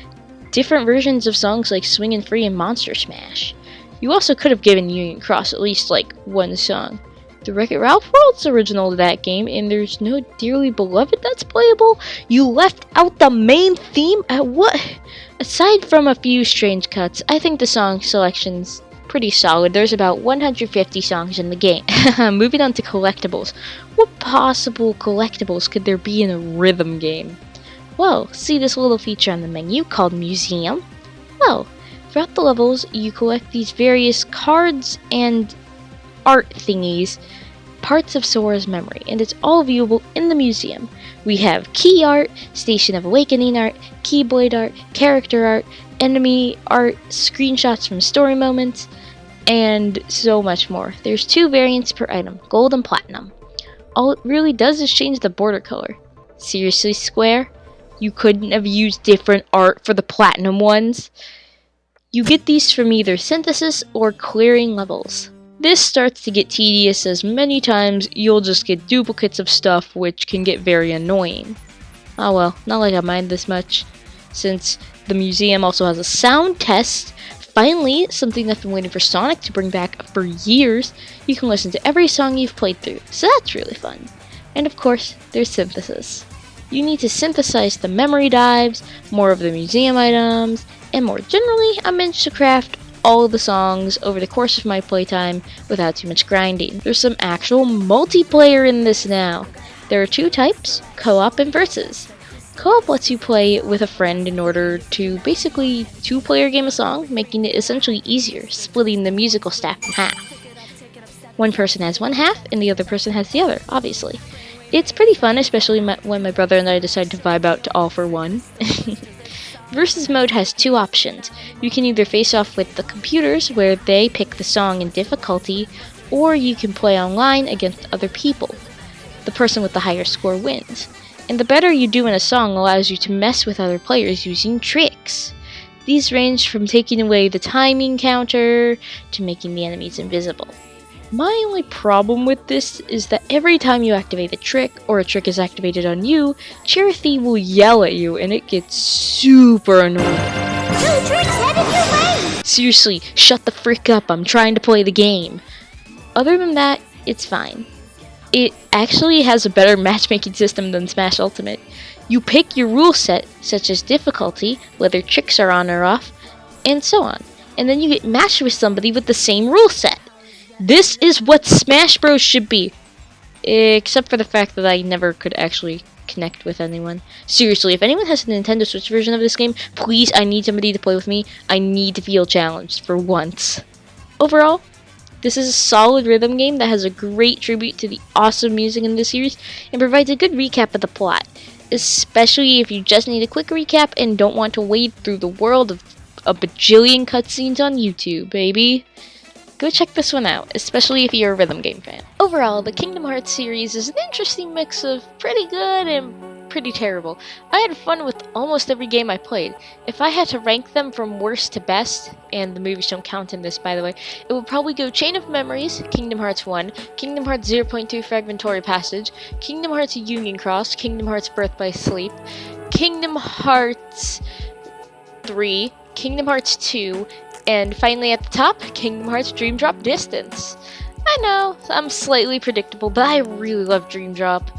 different versions of songs like Swingin' Free and Monster Smash? You also could have given Union Cross at least like one song. The Wreck-It Ralph world's original to that game, and there's no Dearly Beloved that's playable. You left out the main theme at what? Aside from a few strange cuts, I think the song selection's pretty solid. There's about 150 songs in the game. Moving on to collectibles. What possible collectibles could there be in a rhythm game? Well, see this little feature on the menu called Museum? Well, throughout the levels, you collect these various cards and art thingies, parts of Sora's memory, and it's all viewable in the museum. We have key art, Station of Awakening art, Keyblade art, character art, enemy art, screenshots from story moments, and so much more. There's 2 variants per item, gold and platinum. All it really does is change the border color. Seriously, Square? You couldn't have used different art for the platinum ones? You get these from either synthesis or clearing levels. This starts to get tedious as many times you'll just get duplicates of stuff, which can get very annoying. Oh well, not like I mind this much, since the museum also has a sound test. Finally, something I've been waiting for Sonic to bring back for years. You can listen to every song you've played through, so that's really fun. And of course, there's synthesis. You need to synthesize the memory dives, more of the museum items, and more generally, I managed to craft all of the songs over the course of my playtime without too much grinding. There's some actual multiplayer in this now. There are 2 types, co-op and versus. Co-op lets you play with a friend in order to basically 2-player game a song, making it essentially easier, splitting the musical staff in half. One person has one half and the other person has the other, obviously. It's pretty fun, especially when my brother and I decide to vibe out to All for One. Versus mode has two options. You can either face off with the computers, where they pick the song and difficulty, or you can play online against other people. The person with the higher score wins. And the better you do in a song allows you to mess with other players using tricks. These range from taking away the timing counter to making the enemies invisible. My only problem with this is that every time you activate a trick, or a trick is activated on you, Charity will yell at you and it gets super annoying. 2 tricks headed your way! Seriously, shut the frick up, I'm trying to play the game. Other than that, it's fine. It actually has a better matchmaking system than Smash Ultimate. You pick your rule set, such as difficulty, whether tricks are on or off, and so on. And then you get matched with somebody with the same rule set. This is what Smash Bros. Should be. Except for the fact that I never could actually connect with anyone. Seriously, if anyone has a Nintendo Switch version of this game, please, I need somebody to play with me. I need to feel challenged for once. Overall, this is a solid rhythm game that has a great tribute to the awesome music in the series and provides a good recap of the plot. Especially if you just need a quick recap and don't want to wade through the world of a bajillion cutscenes on YouTube, baby. Go check this one out, especially if you're a rhythm game fan. Overall, the Kingdom Hearts series is an interesting mix of pretty good and pretty terrible. I had fun with almost every game I played. If I had to rank them from worst to best, and the movies don't count in this by the way, it would probably go Chain of Memories, Kingdom Hearts 1, Kingdom Hearts 0.2 Fragmentary Passage, Kingdom Hearts Union Cross, Kingdom Hearts Birth by Sleep, Kingdom Hearts 3, Kingdom Hearts 2, and finally at the top, Kingdom Hearts Dream Drop Distance. I know, I'm slightly predictable, but I really love Dream Drop.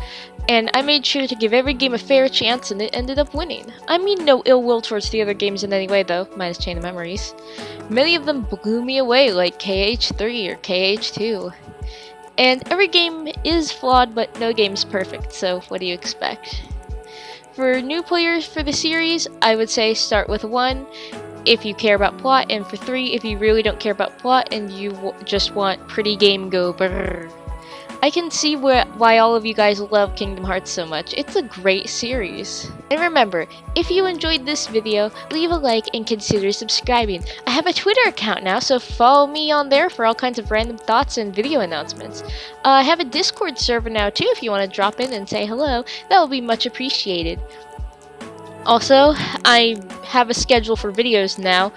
And I made sure to give every game a fair chance and it ended up winning. I mean no ill will towards the other games in any way though, minus Chain of Memories. Many of them blew me away like KH3 or KH2. And every game is flawed, but no game's perfect, so what do you expect? For new players for the series, I would say start with 1 if you care about plot, and for 3 if you really don't care about plot and you just want pretty game go brrr. I can see why all of you guys love Kingdom Hearts so much. It's a great series. And remember, if you enjoyed this video, leave a like and consider subscribing. I have a Twitter account now, so follow me on there for all kinds of random thoughts and video announcements. I have a Discord server now too if you want to drop in and say hello. That will be much appreciated. Also, I have a schedule for videos now.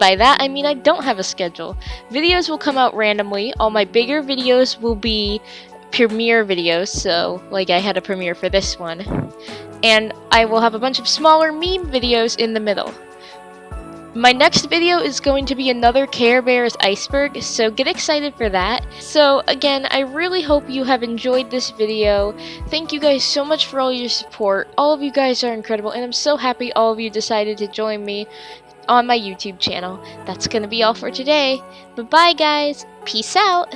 By that, I mean I don't have a schedule. Videos will come out randomly. All my bigger videos will be premiere videos, so like I had a premiere for this one. And I will have a bunch of smaller meme videos in the middle. My next video is going to be another Care Bears iceberg, so get excited for that. So again, I really hope you have enjoyed this video. Thank you guys so much for all your support. All of you guys are incredible, and I'm so happy all of you decided to join me on my YouTube channel. That's gonna be all for today. Bye-bye guys. Peace out.